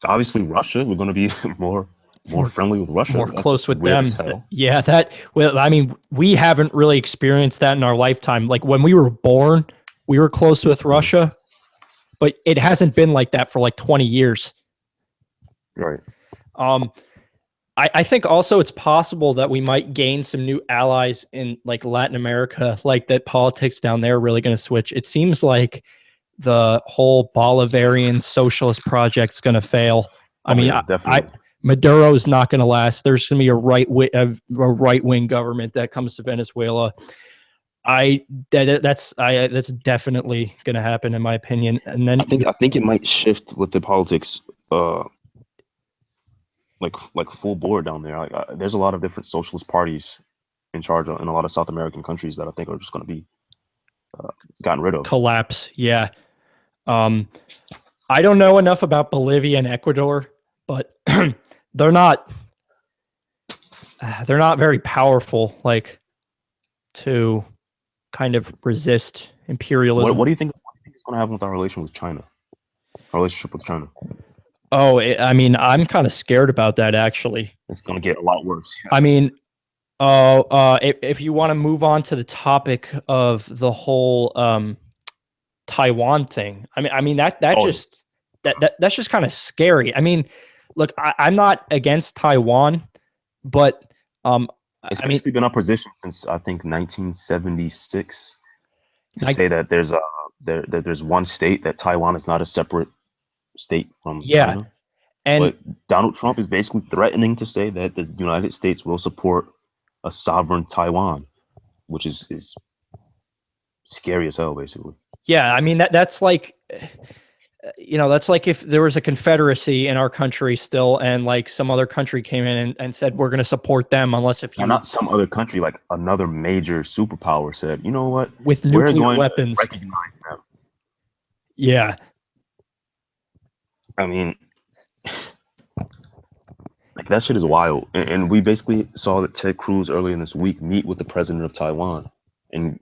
Obviously, Russia, we're going to be more more friendly with Russia. more That's close with weird as them. hell. Yeah, that well, I mean, we haven't really experienced that in our lifetime. Like when we were born, we were close with Mhm. Russia, but it hasn't been like that for like 20 years. Right. Um, I think also it's possible that we might gain some new allies in like Latin America, like that politics down there are really going to switch. It seems like the whole Bolivarian socialist project's going to fail. I Oh mean, yeah, I definitely. Maduro is not going to last. There's going to be a right wing government that comes to Venezuela. That's definitely going to happen in my opinion. And then I think it might shift with the politics, uh, like full board down there. Like, there's a lot of different socialist parties in charge in a lot of South American countries that I think are just going to be gotten rid of. collapse. Yeah. Um, I don't know enough about Bolivia and Ecuador, but they're not they're not very powerful like to kind of resist What imperialism. do you think? What do you think is going to happen with our relation with China? Our relationship with China? Oh, I mean, I'm kind of scared about that actually. It's going to get a lot worse. I mean, if you want to move on to the topic of the whole Taiwan thing, I mean that Oh, yeah. just that's just kind of scary. I mean, look, I'm not against Taiwan, but um, It's I mean, basically been our position since I think 1976 to I say that there's one state, that Taiwan is not a separate state from yeah, China. and But Donald Trump is basically threatening to say that the United States will support a sovereign Taiwan, which is scary as hell, basically. yeah, I mean that's like that's like if there was a confederacy in our country still and like some other country came in and said we're going to support them unless if Now, you not some other country, like another major superpower said, you know what, with we're nuclear going to weapons. recognize them. Yeah. I mean, that shit is wild. And we basically saw that Ted Cruz earlier in this week meet with the president of Taiwan, and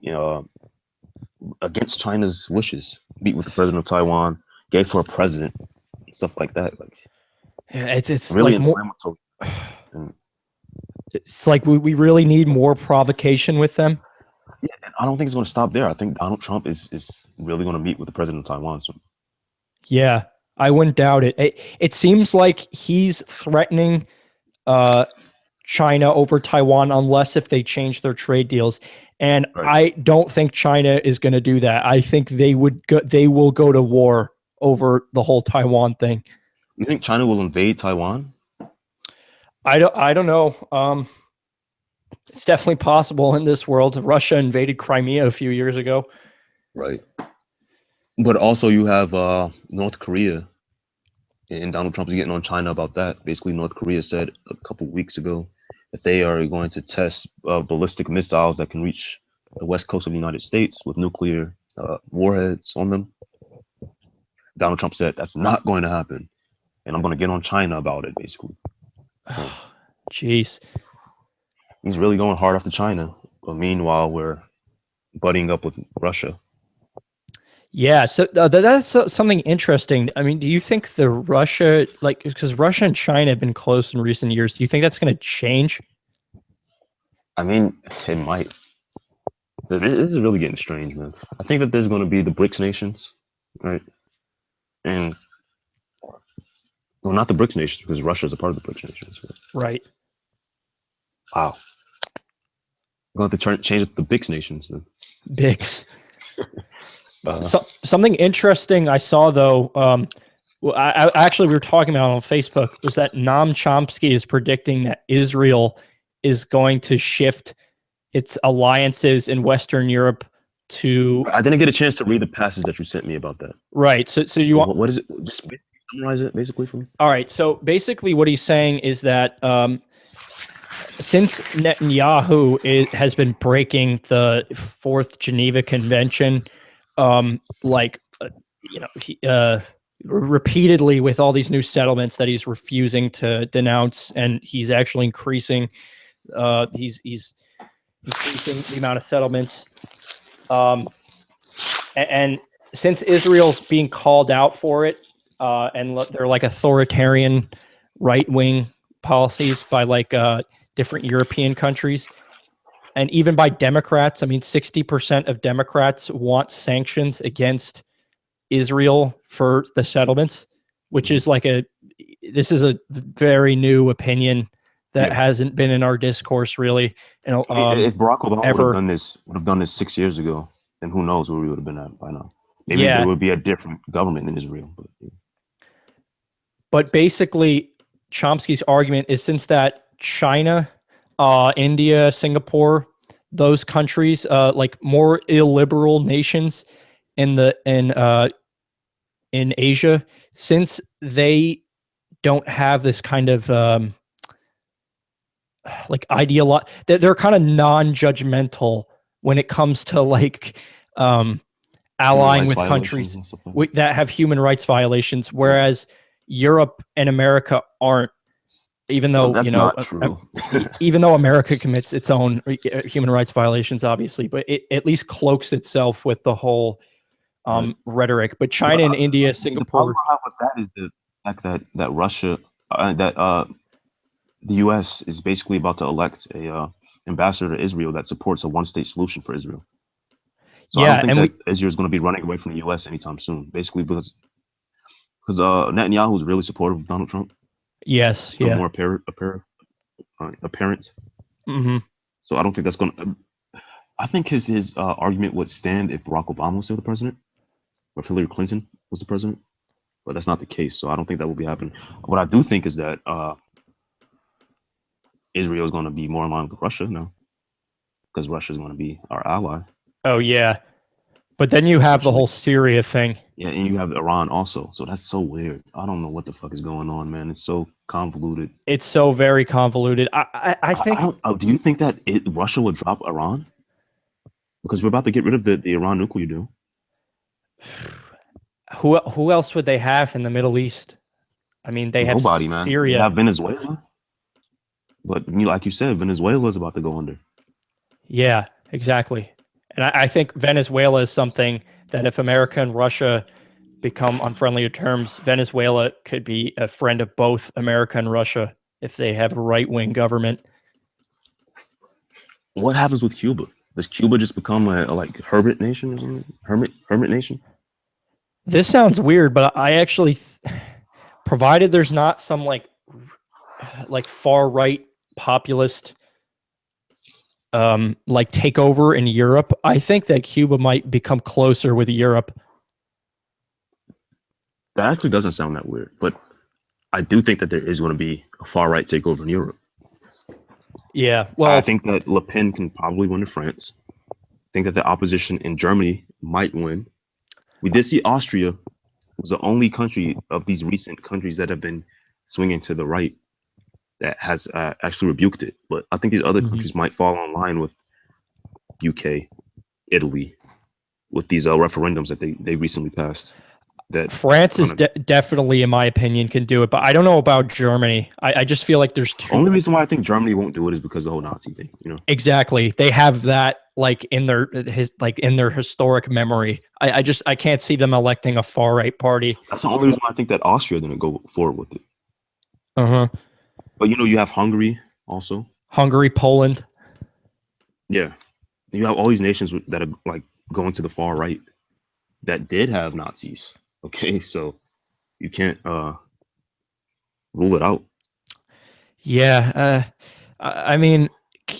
against China's wishes, meet with the president of Taiwan, gave for a president, stuff like that. Like, Yeah, it's really like more. inflammatory. And, It's like we really need more provocation with them. yeah, and I don't think it's going to stop there. I think Donald Trump is really going to meet with the president of Taiwan soon. Yeah, I wouldn't doubt it. It seems like he's threatening China over Taiwan unless if they change their trade deals. And Right. I don't think China is going to do that. I think they will go to war over the whole Taiwan thing. You think China will invade Taiwan? I don't know. It's definitely possible in this world. Russia invaded Crimea a few years ago. Right. But also you have North Korea, and Donald Trump is getting on China about that. Basically, North Korea said a couple weeks ago that they are going to test ballistic missiles that can reach the west coast of the United States with nuclear warheads on them. Donald Trump said that's not going to happen, and I'm going to get on China about it. Basically, Jeez, he's really going hard after China. But meanwhile, we're buddying up with Russia. yeah. So that's something interesting. I mean, do you think the Russia, like, because Russia and China have been close in recent years, do you think that's going to change? I mean, it might. This is really getting strange, man. I think that there's going to be the BRICS nations, right? And well, not the BRICS nations because Russia is a part of the BRICS nations. Right. Wow. We're going to have to change it to the BICS nations. Then. BICS. Something interesting I saw though. I actually we were talking about on Facebook was that Noam Chomsky is predicting that Israel is going to shift its alliances in Western Europe to. I didn't get a chance to read the passage that you sent me about that. Right. So you want what is it? Just summarize it basically for me. All right. So basically, what he's saying is that since Netanyahu has been breaking the Fourth Geneva Convention, repeatedly with all these new settlements that he's refusing to denounce, and he's actually increasing. He's increasing the amount of settlements, and since Israel's being called out for it, and they're like authoritarian right-wing policies by like different European countries, and even by Democrats. I mean, 60% of Democrats want sanctions against Israel for the settlements, which is like this is a very new opinion that hasn't been in our discourse really. And if Barack Obama would have done this 6 years ago, then who knows where we would have been at by now. Maybe there would be a different government in Israel. But basically, Chomsky's argument is since that China, India, Singapore, those countries, like more illiberal nations in Asia, since they don't have this kind of like they're kind of non-judgmental when it comes to like allying with countries that have human rights vialations, whereas Europe and America aren't. Even though that's not true. Even though America commits its own human rights violations, obviously, but it at least cloaks itself with the whole rhetoric. But China and India, Singapore. The problem I have with that is the fact that Russia, the U.S. is basically about to elect a ambassador to Israel that supports a one-state solution for Israel. So I don't think that Israel is going to be running away from the U.S. anytime soon. Basically, because Netanyahu is really supportive of Donald Trump. Yes, it's more apparent. Mm-hmm. So I don't think that's going to. I think his argument would stand if Barack Obama was still the president, or if Hillary Clinton was the president. But that's not the case, so I don't think that will be happening. What I do think is that Israel is going to be more in line with Russia now, because Russia is going to be our ally. Oh yeah, but then you have the whole Syria thing. Yeah, and you have Iran also. So that's so weird. I don't know what the fuck is going on, man. It's so convoluted. It's so very convoluted. I think. Do you think that Russia would drop Iran? Because we're about to get rid of the Iran nuclear deal. Who else would they have in the Middle East? I mean, they have Syria. They have Venezuela. But like you said, Venezuela is about to go under. Yeah, exactly. And I think Venezuela is something that if America and Russia become on friendlier terms, Venezuela could be a friend of both America and Russia if they have a right wing government. What happens with Cuba? Does Cuba just become a like hermit nation or something? Hermit nation? This sounds weird, but I actually, provided there's not some like far right populist like takeover in Europe, I think that Cuba might become closer with Europe. That actually doesn't sound that weird, but I do think that there is going to be a far right takeover in Europe. Yeah, I well, think that Le Pen can probably win in France. I think that the opposition in Germany might win. We did see Austria was the only country of these recent countries that have been swinging to the right that has actually rebuked it. But I think these other mhm. countries might fall in line with UK, Italy, with these referendums that they recently passed. That France are is gonna. definitely, in my opinion, can do it, but I don't know about Germany. I just feel like there's two. Only reason why I think Germany won't do it is because of the whole Nazi thing. You know. Exactly, they have that like in their historic memory. I can't see them electing a far right party. That's the only reason why I think that Austria didn't go forward with it. Uh huh. But you have Hungary also. Hungary, Poland. Yeah, you have all these nations that are like going to the far right that did have Nazis. Okay, so you can't rule it out. Yeah, I mean,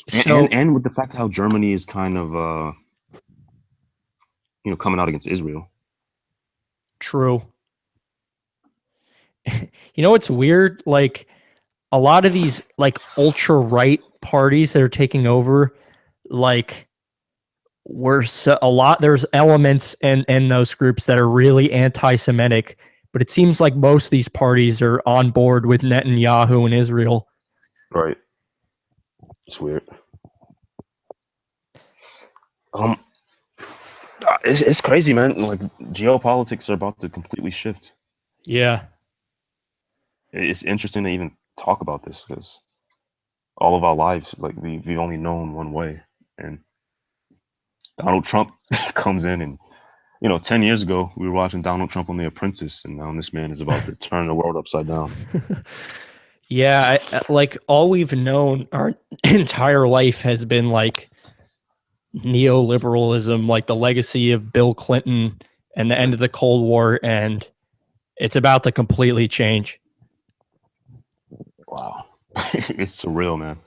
so And with the fact how Germany is kind of coming out against Israel. true. You know what's weird? Like a lot of these like ultra right parties that are taking over, like we're so, a lot there's elements in those groups that are really anti-Semitic, but it seems like most of these parties are on board with Netanyahu and Israel. Right. It's weird. Um, it's crazy, man. Like geopolitics are about to completely shift. Yeah, It's interesting to even talk about this because all of our lives, like we've only known one way, and Donald Trump comes in and 10 years ago, we were watching Donald Trump on The Apprentice, and now this man is about to turn the world upside down. yeah. Like all we've known our entire life has been like neoliberalism, like the legacy of Bill Clinton and the end of the Cold War, and it's about to completely change. Wow. It's surreal, man.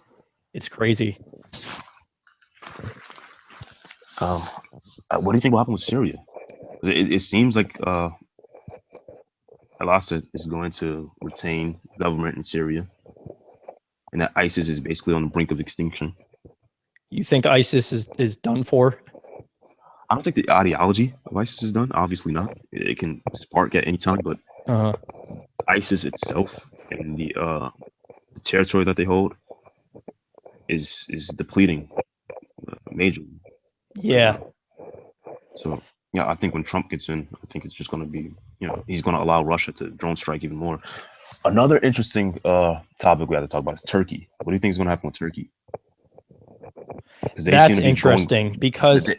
It's crazy. Um, what do you think will happen with Syria? It seems like Al-Assad is going to retain government in Syria, and that ISIS is basically on the brink of extinction. You think ISIS is done for? I don't think the ideology of ISIS is done. Obviously not. It can spark at any time, but Uh, ISIS itself and the territory that they hold is depleting majorly right yeah. now. So yeah, I think when Trump gets in, I think it's just going to be, he's going to allow Russia to drone strike even more. Another interesting topic we have to talk about is Turkey. What do you think is going to happen with Turkey? Because they seem That's to be going interesting because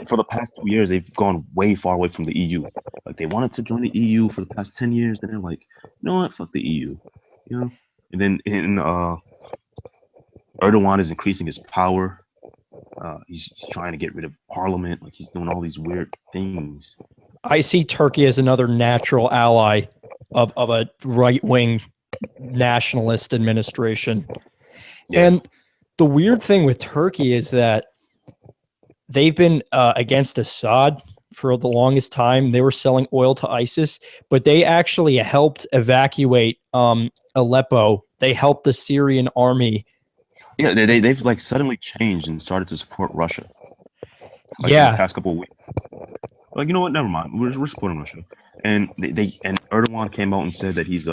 for the past 2 years, they've gone way far away from the EU. Like they wanted to join the EU for the past 10 years, then they're like, you know what, fuck the EU, you know. And then in Erdogan is increasing his power. He's trying to get rid of parliament. Like he's doing all these weird things. I see Turkey as another natural ally of a right wing nationalist administration. Yeah, And the weird thing with Turkey is that they've been against Assad for the longest time. They were selling oil to ISIS, but they actually helped evacuate Aleppo. They helped the Syrian army. yeah. They've like suddenly changed and started to support Russia. Like in the Yeah, past couple of weeks, like you know what? Never mind. We're supporting Russia. And and Erdogan came out and said that he's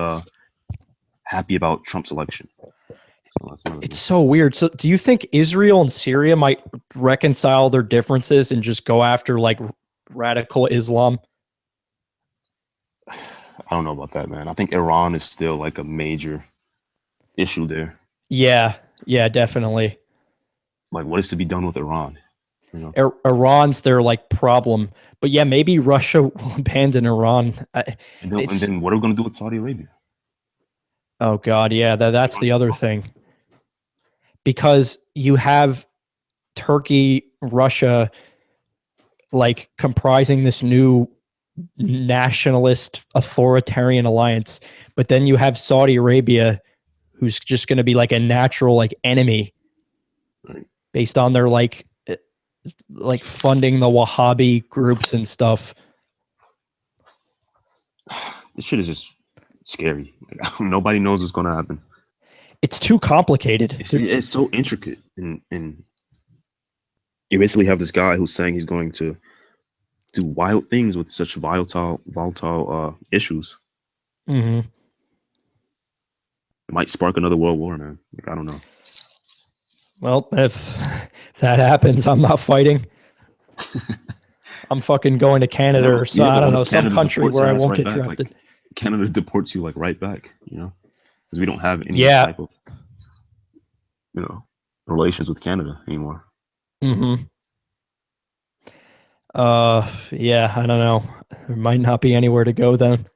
happy about Trump's election. So that's another it's thing. so weird. So, do you think Israel and Syria might reconcile their differences and just go after like radical Islam? I don't know about that, man. I think Iran is still like a major issue there. Yeah, Yeah, definitely. Like, what is to be done with Iran? You know, Iran's their like problem, but yeah, maybe Russia will abandon Iran. and It's then what are we gonna do with Saudi Arabia? oh god, yeah, They're that's gonna the other thing because you have Turkey, Russia, like comprising this new nationalist authoritarian alliance, but then you have Saudi Arabia, who's just going to be like a natural like enemy right? based on their like funding the Wahhabi groups and stuff. This shit is just scary. Like, nobody knows what's gonna happen. It's too complicated. It's so intricate, and you basically have this guy who's saying he's going to do wild things with such volatile issues. Mm-hmm. It might spark another world war, man. Like, I don't know. Well, if that happens, I'm not fighting. I'm fucking going to Canada Yeah, or so, yeah, I but don't what know, if some Canada country deports where I our ass won't right get back? drafted. Like, Canada deports you like right back, you know, because we don't have any Yeah. type of, you know, relations with Canada anymore. Mm-hmm. Yeah, I don't know. There might not be anywhere to go then.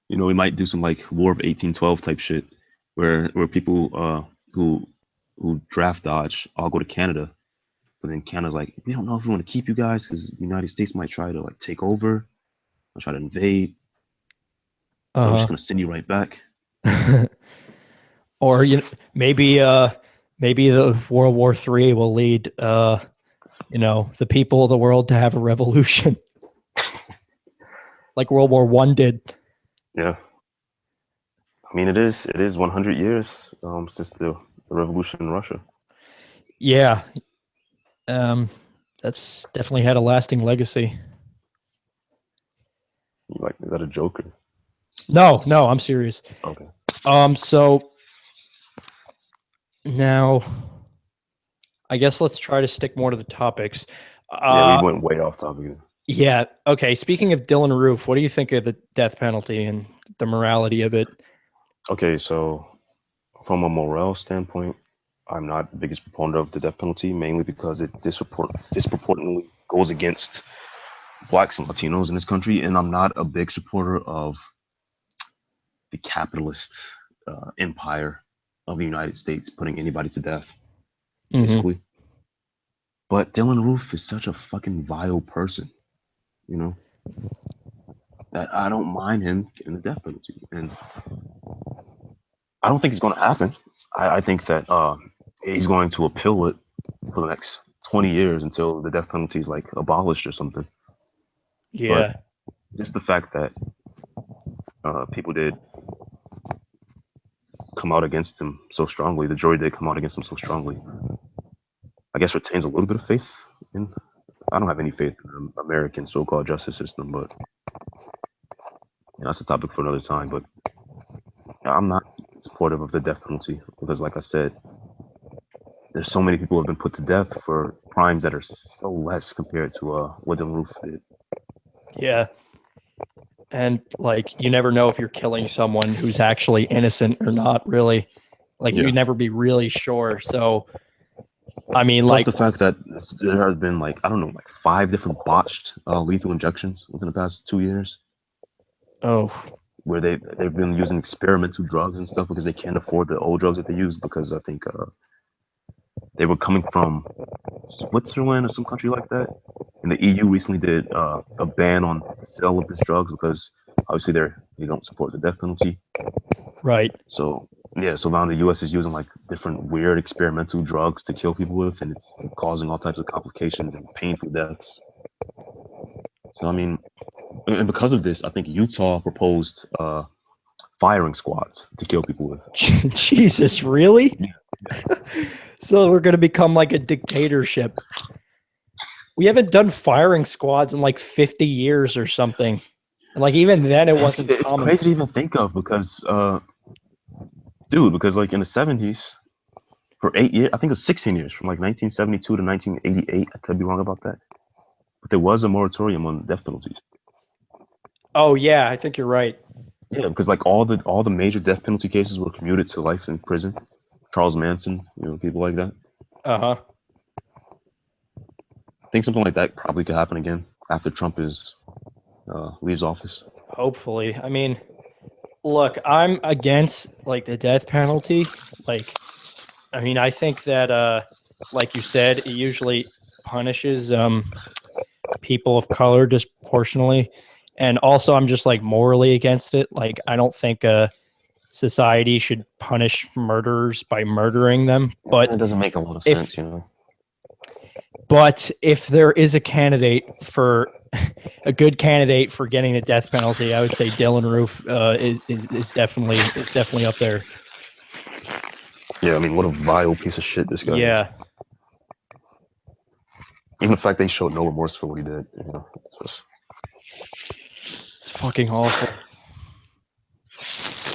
You know, we might do some like War of 1812 type shit, where people who draft dodge all go to Canada, but then Canada's like, we don't know if we want to keep you guys because the United States might try to like take over or try to invade, so we're just Uh-huh. gonna send you right back. Or maybe maybe the World War III will lead the people of the world to have a revolution like World War One did. Yeah, I mean it is 100 years since the revolution in Russia. Yeah. Um that's definitely had a lasting legacy. Like, is that a joke? No, no, I'm serious. Okay. So now I guess let's try to stick more to the topics. Yeah, we Uh went way off topic. yeah, okay, speaking of Dylan Roof, what do you think of the death penalty and the morality of it? Okay, so from a morale standpoint, I'm not the biggest proponent of the death penalty, mainly because it disproportionately goes against blacks and Latinos in this country, and I'm not a big supporter of the capitalist empire of the United States putting anybody to death, Mhm. basically. But Dylan Roof is such a fucking vile person, you know, that I don't mind him getting the death penalty, and I don't think it's going to happen. I think that he's going to appeal it for the next 20 years until the death penalty is like abolished or something. But Yeah. just the fact that people did come out against him so strongly, the jury did come out against him so strongly, I guess retains a little bit of faith in. I don't have any faith in the American so-called justice system, but that's a topic for another time. But I'm not supportive of the death penalty because, like I said, there's so many people who have been put to death for crimes that are so less compared to what Dylan Roof did. Yeah. And like you never know if you're killing someone who's actually innocent or not really. Like Yeah. you never be really sure. So I mean Plus like the fact that there has been like I don't know like 5 different botched lethal injections within the past 2 years, oh where they've been using experimental drugs and stuff because they can't afford the old drugs that they use because I think they were coming from Switzerland or some country like that, and the EU recently did a ban on the sale of these drugs because obviously they don't support the death penalty. right. So yeah, so now the U.S. is using like different weird experimental drugs to kill people with, and it's causing all types of complications and painful deaths. So I mean, and because of this, I think Utah proposed firing squads to kill people with. Jesus, really? Yeah, yeah. So we're gonna become like a dictatorship. We haven't done firing squads in like 50 years or something. And like even then it wasn't It's common. crazy to even think of because, because like in the 70s, for 8 years, I think it was 16 years, from like 1972 to 1988. I could be wrong about that, but there was a moratorium on death penalties. Oh yeah, I think you're right. Yeah, because like all the major death penalty cases were commuted to life in prison, Charles Manson, people like that. Uh-huh. I think something like that probably could happen again after Trump leaves office. Hopefully. I mean, look, I'm against like the death penalty. Like, I mean, I think that like you said, it usually punishes people of color disproportionately. And also I'm just like morally against it. Like I don't think society should punish murderers by murdering them. That doesn't make a lot of if sense. but if there is a candidate for a good candidate for getting the death penalty, I would say Dylan Roof is definitely up there. Yeah, I mean, what a vile piece of shit this guy is. Yeah, Even the fact they showed no remorse for what he did, just it's fucking awful.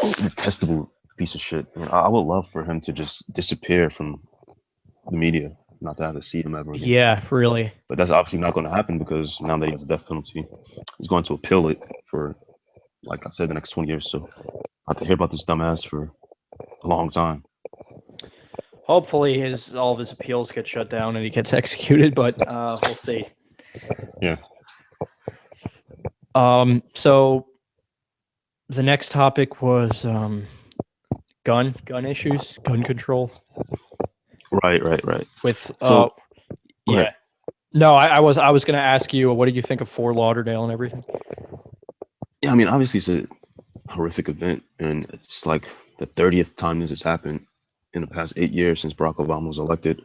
detestable piece of shit. I would love for him to just disappear from the media, not to have to see him ever again. Yeah, really. But that's obviously not going to happen because now that he has a death penalty, he's going to appeal it for, like I said, the next 20 years. So I have to hear about this dumbass for a long time. Hopefully, all of his appeals get shut down and he gets executed, but we'll see. Yeah. So the next topic was gun issues, gun control. Right. With So, yeah. No, I was going to ask you, what did you think of Fort Lauderdale and everything? Yeah, I mean, obviously it's a horrific event, and it's like the 30th time this has happened in the past 8 years since Barack Obama was elected.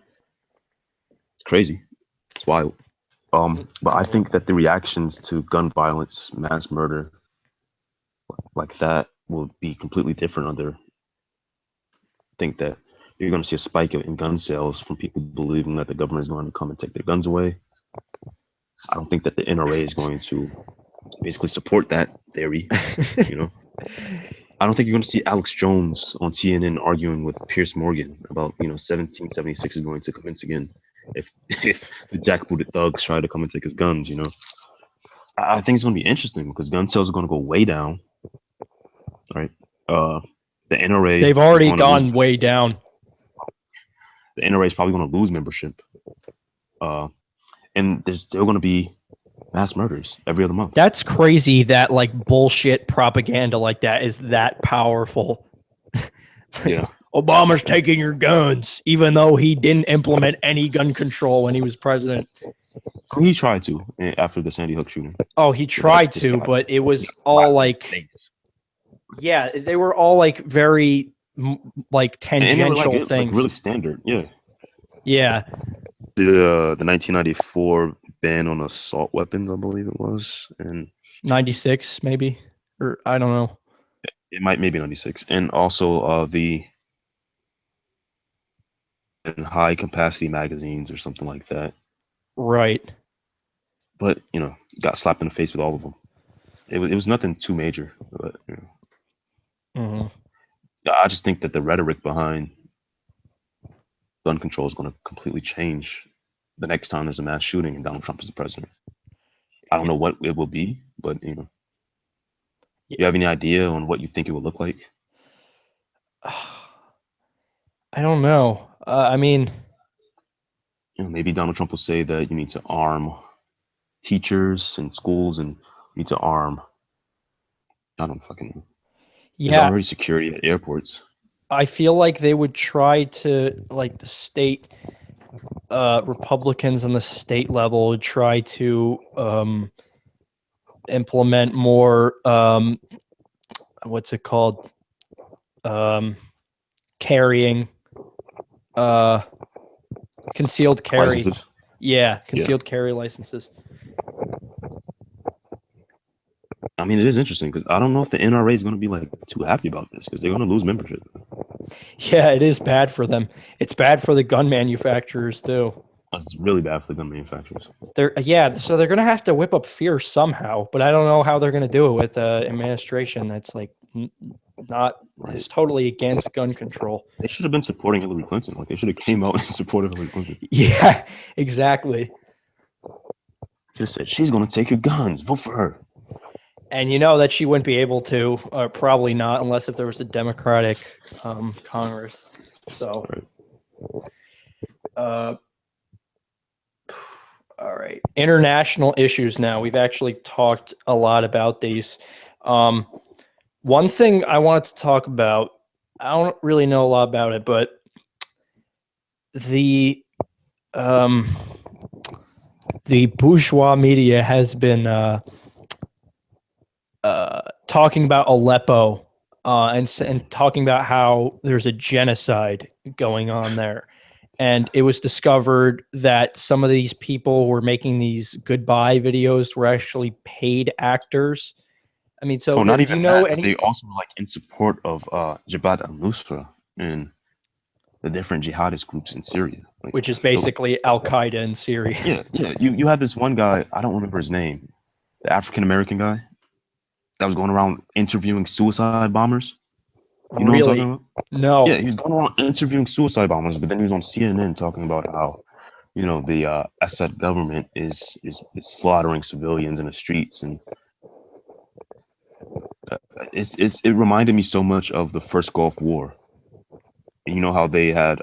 It's crazy. It's wild. But I think that the reactions to gun violence, mass murder, like that, will be completely different under. I think that you're going to see a spike in gun sales from people believing that the government is going to come and take their guns away. I don't think that the NRA is going to basically support that theory. I don't think you're going to see Alex Jones on CNN arguing with Pierce Morgan about 1776 is going to commence again if the jackbooted thugs try to come and take his guns. I think it's going to be interesting because gun sales are going to go way down, right? The NRA They've already gone way down. The NRA is probably going to lose membership, and there's still going to be mass murders every other month. That's crazy that like bullshit propaganda like that is that powerful. Yeah. Obama's taking your guns, even though he didn't implement any gun control when he was president. He tried to after the Sandy Hook shooting. Oh, he tried to, but it was all like, yeah, they were all like very like tangential things. Like really standard, yeah. Yeah. The 1994 ban on assault weapons, I believe it was, and 96 maybe, or I don't know. It might maybe 96, and also the high capacity magazines or something like that. Right. But got slapped in the face with all of them. It was nothing too major, but Mm-hmm. I just think that the rhetoric behind gun control is going to completely change the next time there's a mass shooting and Donald Trump is the president. I don't know what it will be, but do you have any idea on what you think it will look like? I don't know. I mean, maybe Donald Trump will say that you need to arm teachers in schools and you need to arm. I don't fucking know. Yeah. There's already security at airports. I feel like they would try to, like, the state Republicans on the state level would try to implement more what's it called, carrying, concealed carry licenses. Concealed carry licenses. I mean, it is interesting because I don't know if the NRA is going to be like too happy about this because they're going to lose membership. Yeah, it is bad for them. It's bad for the gun manufacturers too. It's really bad for the gun manufacturers. So they're going to have to whip up fear somehow, but I don't know how they're going to do it with an administration that's like not is totally against gun control. They should have been supporting Hillary Clinton. Like they should have came out and supported Hillary Clinton. Yeah, exactly. Just said she's going to take your guns. Vote for her. And you know that she wouldn't be able to, or probably not, unless if there was a Democratic Congress. So, all right. International issues now. We've actually talked a lot about these. One thing I wanted to talk about, I don't really know a lot about it, but the um, the bourgeois media has been talking about Aleppo and talking about how there's a genocide going on there. And it was discovered that some of these people were making these goodbye videos were actually paid actors. I mean, so Oh, not do you even know that, but any, they also like in support of Jabhat al-Nusra and the different jihadist groups in Syria. Like, which is the, basically Al Qaeda in Syria? yeah. You had this one guy, I don't remember his name, the African American guy that was going around interviewing suicide bombers. You know what I'm talking Really? about? Yeah, No. he was going around interviewing suicide bombers, but then he was on CNN talking about how, the Assad government is slaughtering civilians in the streets, and it reminded me so much of the first Gulf War. And you know how they had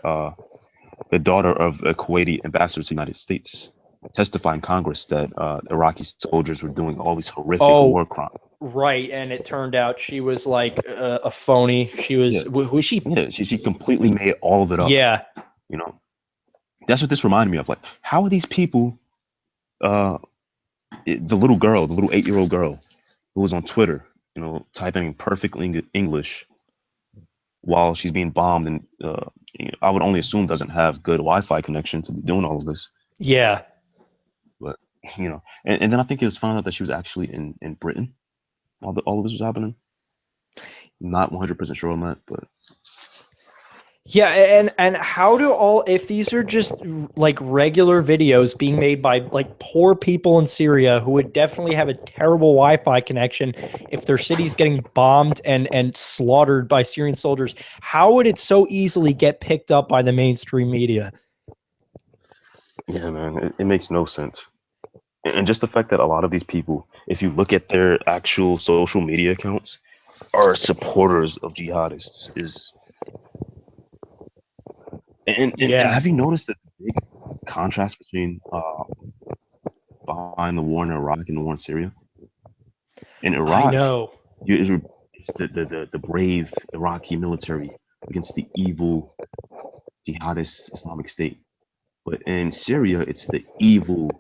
the daughter of a Kuwaiti ambassador to the United States testify in Congress that Iraqi soldiers were doing all these horrific Oh, war crimes. right. And it turned out she was like a phony. She was, Yeah, was she? yeah, she completely made all of it up. Yeah. You know, that's what this reminded me of. Like, how are these people? Uh, the little girl, the little 8-year-old girl, who was on Twitter, typing in perfect English while she's being bombed, and I would only assume doesn't have good Wi-Fi connection to be doing all of this. Yeah. But and then I think it was found out that she was actually in Britain while all of this was happening. Not 100% sure on that, but Yeah, and how do all, if these are just like regular videos being made by like poor people in Syria who would definitely have a terrible Wi-Fi connection if their city's getting bombed and slaughtered by Syrian soldiers, how would it so easily get picked up by the mainstream media? yeah, man, it makes no sense. And just the fact that a lot of these people, if you look at their actual social media accounts, are supporters of jihadists is and Yeah, have you noticed the big contrast between behind the war in Iraq and the war in Syria? In I Iraq, know. it's the brave Iraqi military against the evil jihadist Islamic State. But in Syria, it's the evil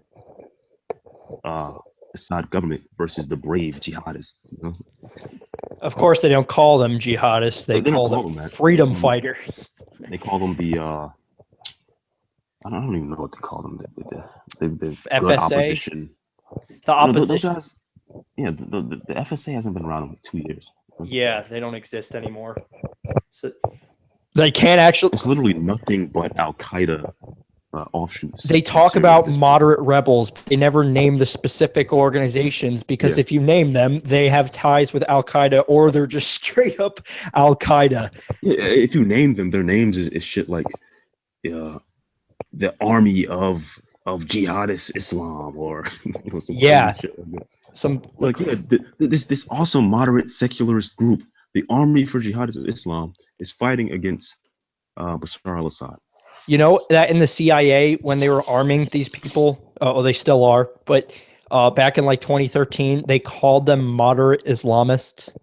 uh, Assad government versus the brave jihadists. Of course, they don't call them jihadists; they They don't call call them them that. freedom fighters. They call them the I don't even know what they call them. The good FSA, opposition. the Those opposition. guys. Yeah, the FSA hasn't been around in 2 years. Yeah, they don't exist anymore. So they can't actually. It's literally nothing but Al Qaeda offshoots They in talk Syria at about this point. moderate rebels. They never name the specific organizations because Yeah, if you name them, they have ties with Al Qaeda or they're just straight up Al Qaeda. yeah. If you name them, their names is shit like the army of jihadist Islam or some crazy Yeah, shit like that. some like Like yeah, this awesome moderate secularist group, the Army for Jihadist Islam, is fighting against Bashar al-Assad. you know that in the CIA when they were arming these people, well they still are, but back in like 2013, they called them moderate Islamists,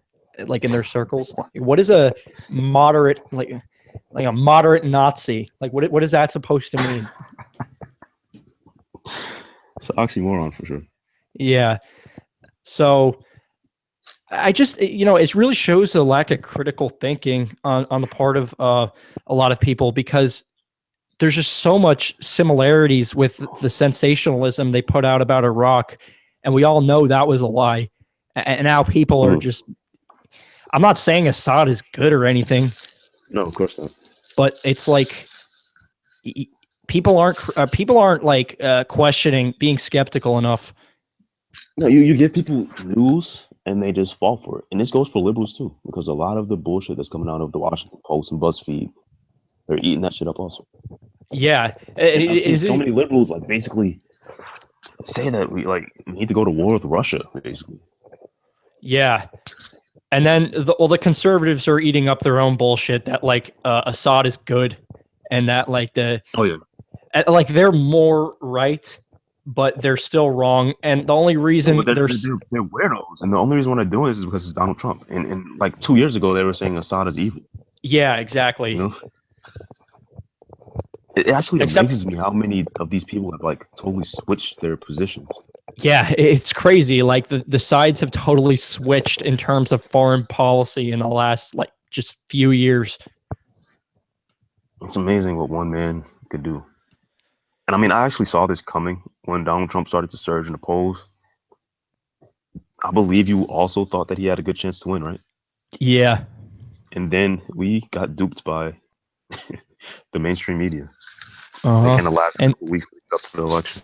like in their circles. What is a moderate like a moderate Nazi? Like what is that supposed to mean? It's an oxymoron for sure. Yeah. So I just, it really shows a lack of critical thinking on the part of a lot of people because there's just so much similarities with the sensationalism they put out about Iraq. And we all know that was a lie. And now people are Mm. just, I'm not saying Assad is good or anything, No, of course not. but it's like people aren't like questioning, being skeptical enough. No, you give people news and they just fall for it, and this goes for liberals too, because a lot of the bullshit that's coming out of the Washington Post and BuzzFeed, they're eating that shit up also. Yeah. And I've seen Is so it, many liberals like basically say that we need to go to war with Russia, basically. yeah. And then the conservatives are eating up their own bullshit that like Assad is good, and that like Oh yeah. like they're more right, but they're still wrong. And the only No, reason but there's they're weirdos, and the only reason why they're doing this is because it's Donald Trump. And like 2 years ago, they were saying Assad is evil. yeah, You exactly. know, it actually Except amazes me how many of these people have like totally switched their positions. yeah, it's crazy. Like the sides have totally switched in terms of foreign policy in the last like just few years. It's amazing what one man could do. And I mean, I actually saw this coming when Donald Trump started to surge in the polls. I believe you also thought that he had a good chance to win, right? Yeah. And then we got duped by the mainstream media, like Uh-huh. in the last And couple of weeks leading up to the election.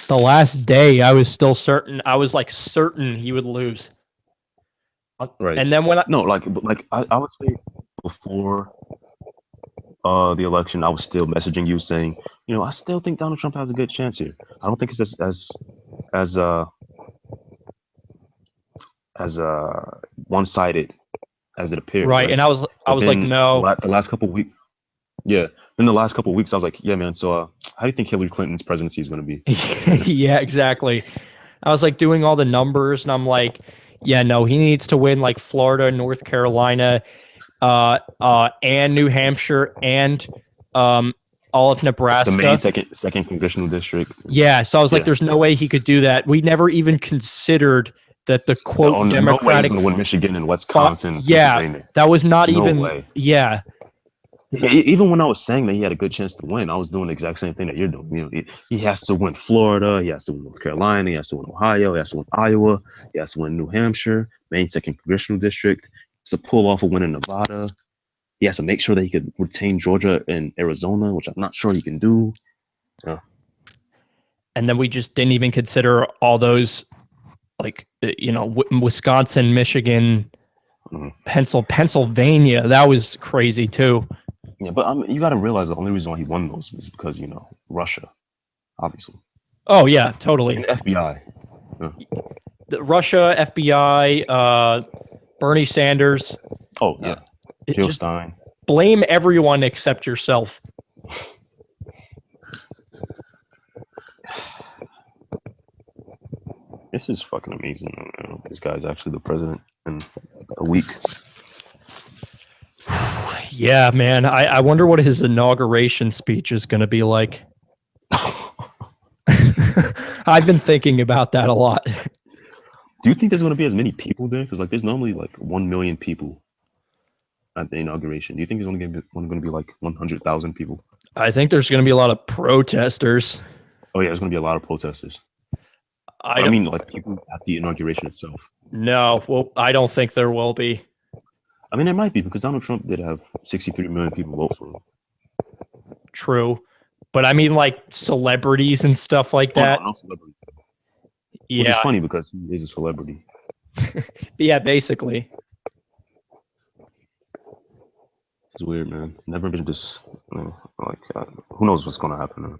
the last day I was still certain. I was like certain he would lose. Right. And then when I No, like I would say before the election, I was still messaging you saying, you know, I still think Donald Trump has a good chance here. I don't think it's as one sided as it appears, right, right? and I But was like then no. the last couple of weeks, yeah. Then the last couple of weeks, I was like, yeah, man. So how do you think Hillary Clinton's presidency is going to be? Yeah, exactly. I was like doing all the numbers and I'm like, yeah, no, he needs to win like Florida, North Carolina, and New Hampshire and um, all of The main Nebraska. second congressional district. Yeah, so I was like, Yeah. there's no way he could do that. We never even considered that the Oh, quote no way he's Democratic, going to win Michigan and Wisconsin, yeah, Pennsylvania. that was not No even, way. yeah, Even when I was saying that he had a good chance to win, I was doing the exact same thing that you're doing. You know, he has to win Florida, he has to win North Carolina, he has to win Ohio, he has to win Iowa, he has to win New Hampshire, main second congressional district. He has to pull off a win in Nevada. He has to make sure that he could retain Georgia and Arizona, which I'm not sure he can do. Yeah. and then we just didn't even consider all those like Wisconsin, Michigan, Mhm. Pennsylvania. That was crazy too. Yeah, but you got to realize the only reason why he won those is because Russia, obviously, Oh yeah, totally. and FBI. Yeah. Russia, FBI, Bernie Sanders. Oh Uh, yeah, it Jill just Stein. blame everyone except yourself. This is fucking amazing. This guy's actually the president in a week. Yeah, man. I wonder what his inauguration speech is going to be like. I've been thinking about that a lot. Do you think there's going to be as many people there? Because like, there's normally like 1 million people at the inauguration. Do you think there's only going to be like 100,000 people? I think there's going to be a lot of protesters. Oh yeah, there's going to be a lot of protesters. I But I don't mean, like people at the inauguration itself. no. Well, I don't think there will be. I mean, there might be because Donald Trump did have 63 million people vote for him. True. But I mean like celebrities and stuff like Oh no, that. no celebrity. Which is Yeah. funny because he is a celebrity. Yeah, basically. It's weird, man. Never been just like who knows what's going to happen.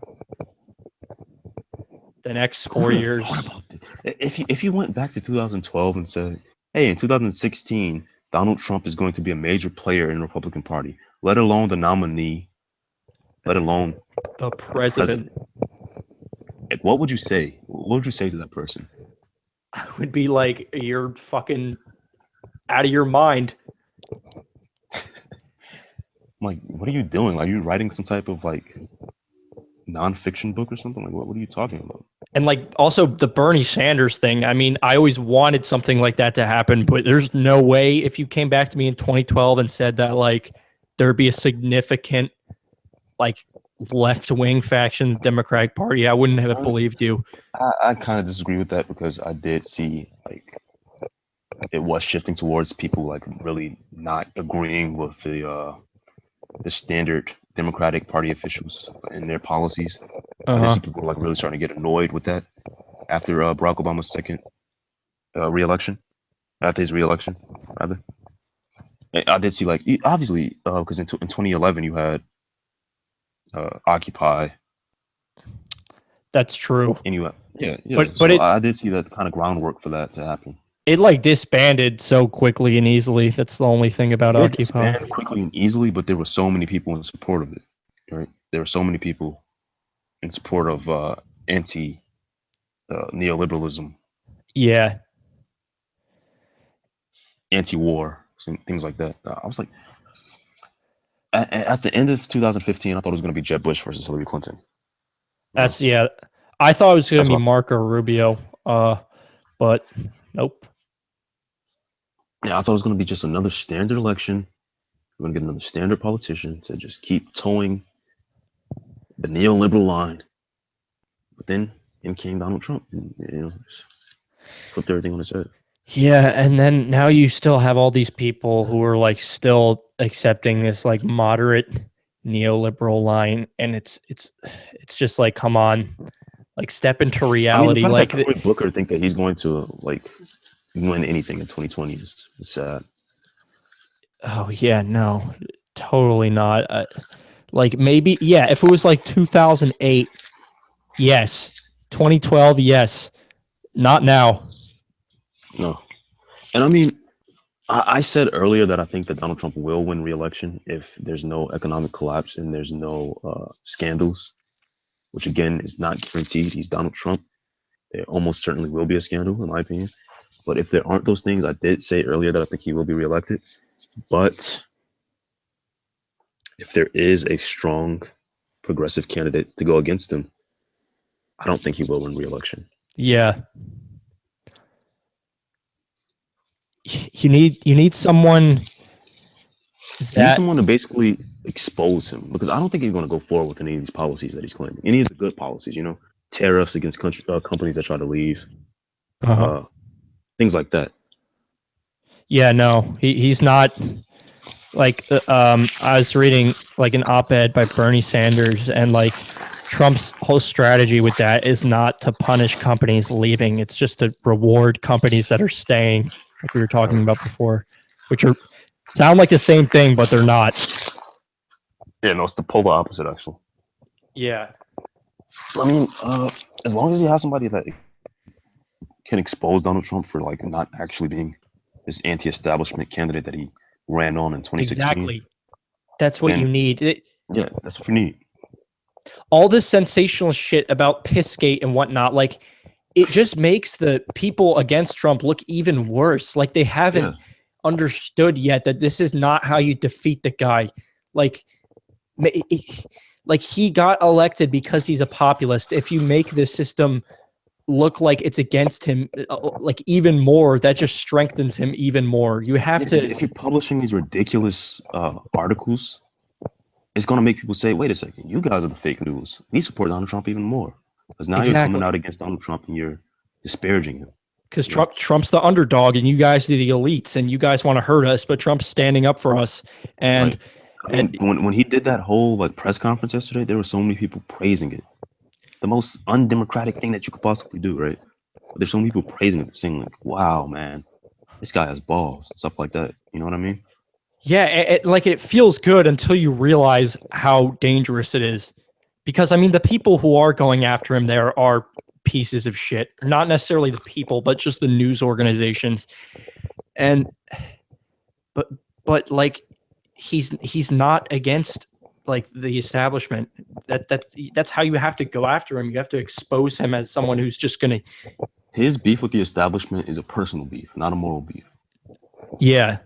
The next Who 4 would have years. thought about this? If you went back to 2012 and said, "Hey, in 2016, Donald Trump is going to be a major player in the Republican Party, let alone the nominee, let alone The the president president," like, what would you say? What would you say to that person? would be like, you're fucking out of your mind. I'm like, what are you doing? Are you writing some type of like nonfiction book or something? Like, what are you talking about? And like also the Bernie Sanders thing. I mean, I always wanted something like that to happen, but there's no way if you came back to me in 2012 and said that like there'd be a significant like left wing faction Democratic Party, I wouldn't have believed you. I kind of disagree with that because I did see like it was shifting towards people like really not agreeing with the standard Democratic Party officials and their policies. I did Uh-huh. see people like really starting to get annoyed with that after Barack Obama's second reelection, after his reelection, rather. I did see like obviously because in 2011 you had Occupy That's true. and you had, yeah. But So it I did see that kind of groundwork for that to happen. It like disbanded so quickly and easily. That's the only thing It about did Occupy. disband quickly and easily, but there were so many people in support of it. Right, there were so many people in support of anti neoliberalism, Yeah, anti-war, things like that. I was like, at the end of 2015, I thought it was going to be Jeb Bush versus Hillary Clinton. You know, that's yeah. I thought it was going that's to be what. Marco Rubio, but nope. Yeah, I thought it was going to be just another standard election. We're going to get another standard politician to just keep towing the neoliberal line. But then in came Donald Trump, and, flipped everything on its head. Yeah, and then now you still have all these people who are like still accepting this like moderate neoliberal line, and it's just like, come on, like step into I mean, the reality. fact that Like, Cory Booker think that he's going to like win anything in 2020 is sad. oh yeah, no, totally not. Like maybe yeah, if it was like 2008, yes. 2012, yes. Not now. No, and I mean, I said earlier that I think that Donald Trump will win re-election if there's no economic collapse and there's no scandals, which again is not guaranteed. He's Donald Trump. There almost certainly will be a scandal, in my opinion. But if there aren't those things, I did say earlier that I think he will be reelected. But if there is a strong progressive candidate to go against him, I don't think he will win re-election. Yeah. You need someone You need that someone to basically expose him because I don't think he's going to go forward with any of these policies that he's claiming. Any of the good policies, tariffs against companies that try to leave, uh uh, things like that. yeah, no. He's not like I was reading like an op-ed by Bernie Sanders, and like Trump's whole strategy with that is not to punish companies leaving. It's just to reward companies that are staying, like we were talking about before, which are sound like the same thing, but they're not. Yeah, no, it's the polar opposite, actually. Yeah. I mean, as long as he has somebody that can expose Donald Trump for like not actually being this anti-establishment candidate that he ran on in 2016, Exactly. That's what you then need. yeah, that's what you need. All this sensational shit about Pissgate and whatnot, like it just makes the people against Trump look even worse. Like they Yeah, haven't understood yet that this is not how you defeat the guy. Like, like he got elected because he's a populist. If you make the system look like it's against him, like even more, that just strengthens him even more. You have to if you're publishing these ridiculous articles, it's going to make people say, "Wait a second, you guys are the fake news. We support Donald Trump even more because now you're coming out exactly against Donald Trump and you're disparaging him." because You know, Trump's the underdog, and you guys are the elites, and you guys want to hurt us, but Trump's standing up for us, right? and I mean, and when he did that whole like press conference yesterday, there were so many people praising it. The most undemocratic thing that you could possibly do, right? But there's so many people praising it, saying like, "Wow, man, this guy has balls," and stuff like that. You know what I mean? yeah, like it feels good until you realize how dangerous it is. Because I mean, the people who are going after him there are pieces of shit. Not necessarily the people, but just the news organizations. And but like he's not against like the establishment. That's how you have to go after him. You have to expose him as someone who's just gonna His beef with the establishment is a personal beef, not a moral beef. yeah,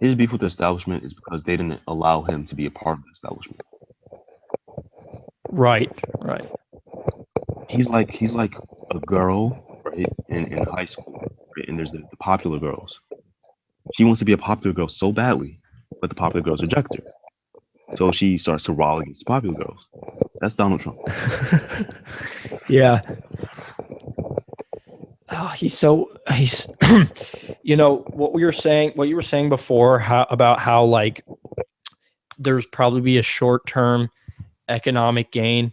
His beef with the establishment is because they didn't allow him to be a part of the establishment. right. He's like a girl, right, in high school, right? And there's the popular girls. She wants to be a popular girl so badly, but the popular girls reject her. So she starts to rile against the popular girls. That's Donald Trump. Yeah. Oh, he's what you were saying before about how like there's probably be a short-term economic gain,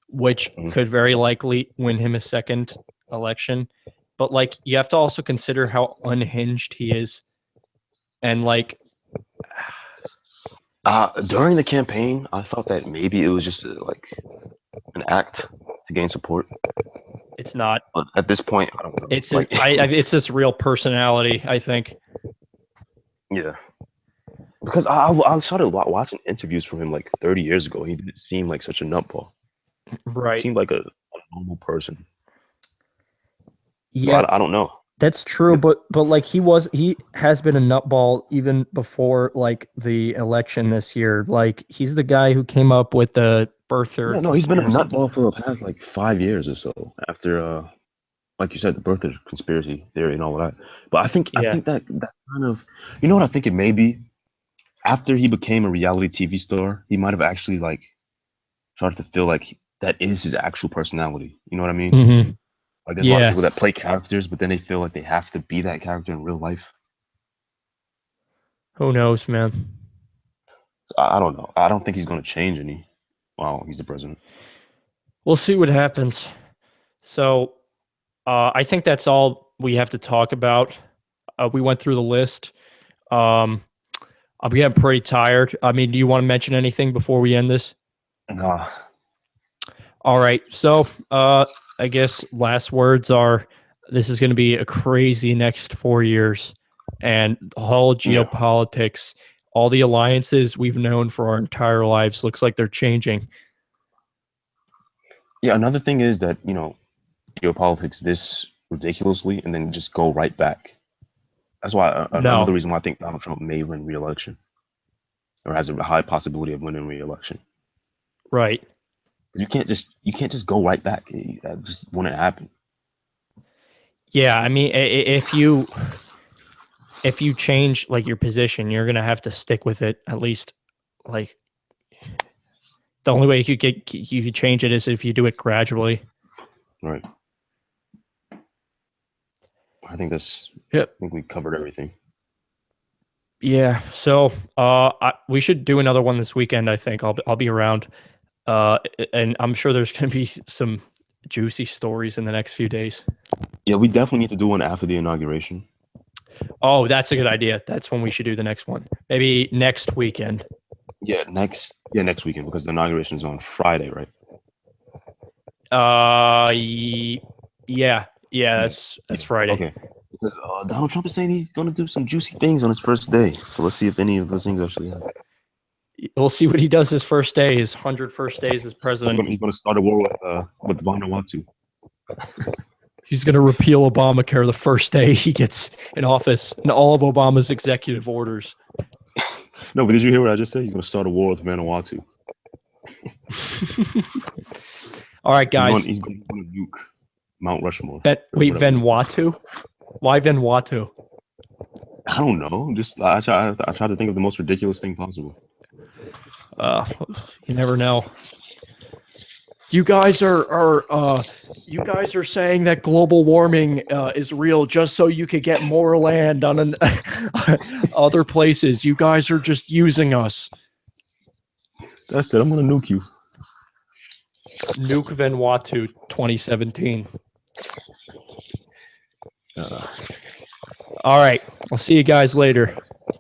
which Mhm. could very likely win him a second election. But like you have to also consider how unhinged he is. And like During the campaign, I thought that maybe it was just like an act to gain support. It's not. But at this point, I don't know. It's his, it's his real personality, I think. Yeah. Because I started watching interviews from him like 30 years ago. He didn't seem like such a nutball. He Right. seemed like a normal person. So Yeah, I don't know. that's true, but like he has been a nutball even before like the election this year. Like he's the guy who came up with the birther Yeah, no, he's been a conspiracy. nutball for the past like 5 years or so. After like you said, the birther conspiracy theory and all of that. But I Yeah. think that kind of, you know what I think it may be? After he became a reality TV star, he might have actually like started to feel like that is his actual personality. You know what I mean? Mm-hmm. Like there's a lot of Yeah. people that play characters, but then they feel like they have to be that character in real life. Who knows, man? I don't know. I don't think he's going to change any. While he's the president. We'll see what happens. So, I think that's all we have to talk about. We went through the list. Um, I'm getting pretty tired. I mean, do you want to mention anything before we end this? Nah. All right. So, I guess last words are this is going to be a crazy next 4 years. And the whole Yeah. geopolitics, all the alliances we've known for our entire lives looks like they're changing. Yeah. Another thing is that, you know, geopolitics this ridiculously and then just go right back. That's why another No, reason why I think Donald Trump may win re-election or has a high possibility of winning re-election. right. You can't just go right back. That just wouldn't happen. Yeah, I mean, if you change like your position, you're gonna have to stick with it at least. Like the only way you could change it is if you do it gradually. Right. I think that's. Yep. I think we covered everything. Yeah. So, we should do another one this weekend. I think I'll be around. And I'm sure there's gonna be some juicy stories in the next few days. Yeah, we definitely need to do one after the inauguration. Oh, that's a good idea. That's when we should do the next one. Maybe next weekend. Yeah, next weekend because the inauguration is on Friday, right? Yeah, that's Friday. Okay. Because Donald Trump is saying he's going to do some juicy things on his first day. So let's see if any of those things actually happen. We'll see what he does his first day, his 100 first days as president. He's going to start a war with Vanuatu. He's going to repeal Obamacare the first day he gets in office and all of Obama's executive orders. No, but did you hear what I just said? He's going to start a war with Vanuatu. All right, guys. He's going to nuke Mount Rushmore. Wait, Vanuatu? Why Vanuatu? I don't know. Just I try to think of the most ridiculous thing possible. You never know. You guys are saying that global warming is real just so you could get more land on other places. You guys are just using us. That's it. I'm gonna nuke you. Nuke Vanuatu 2017. All right. I'll see you guys later.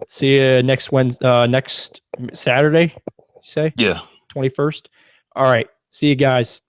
See you next next Saturday. You say? Yeah. 21st. All right. See you guys.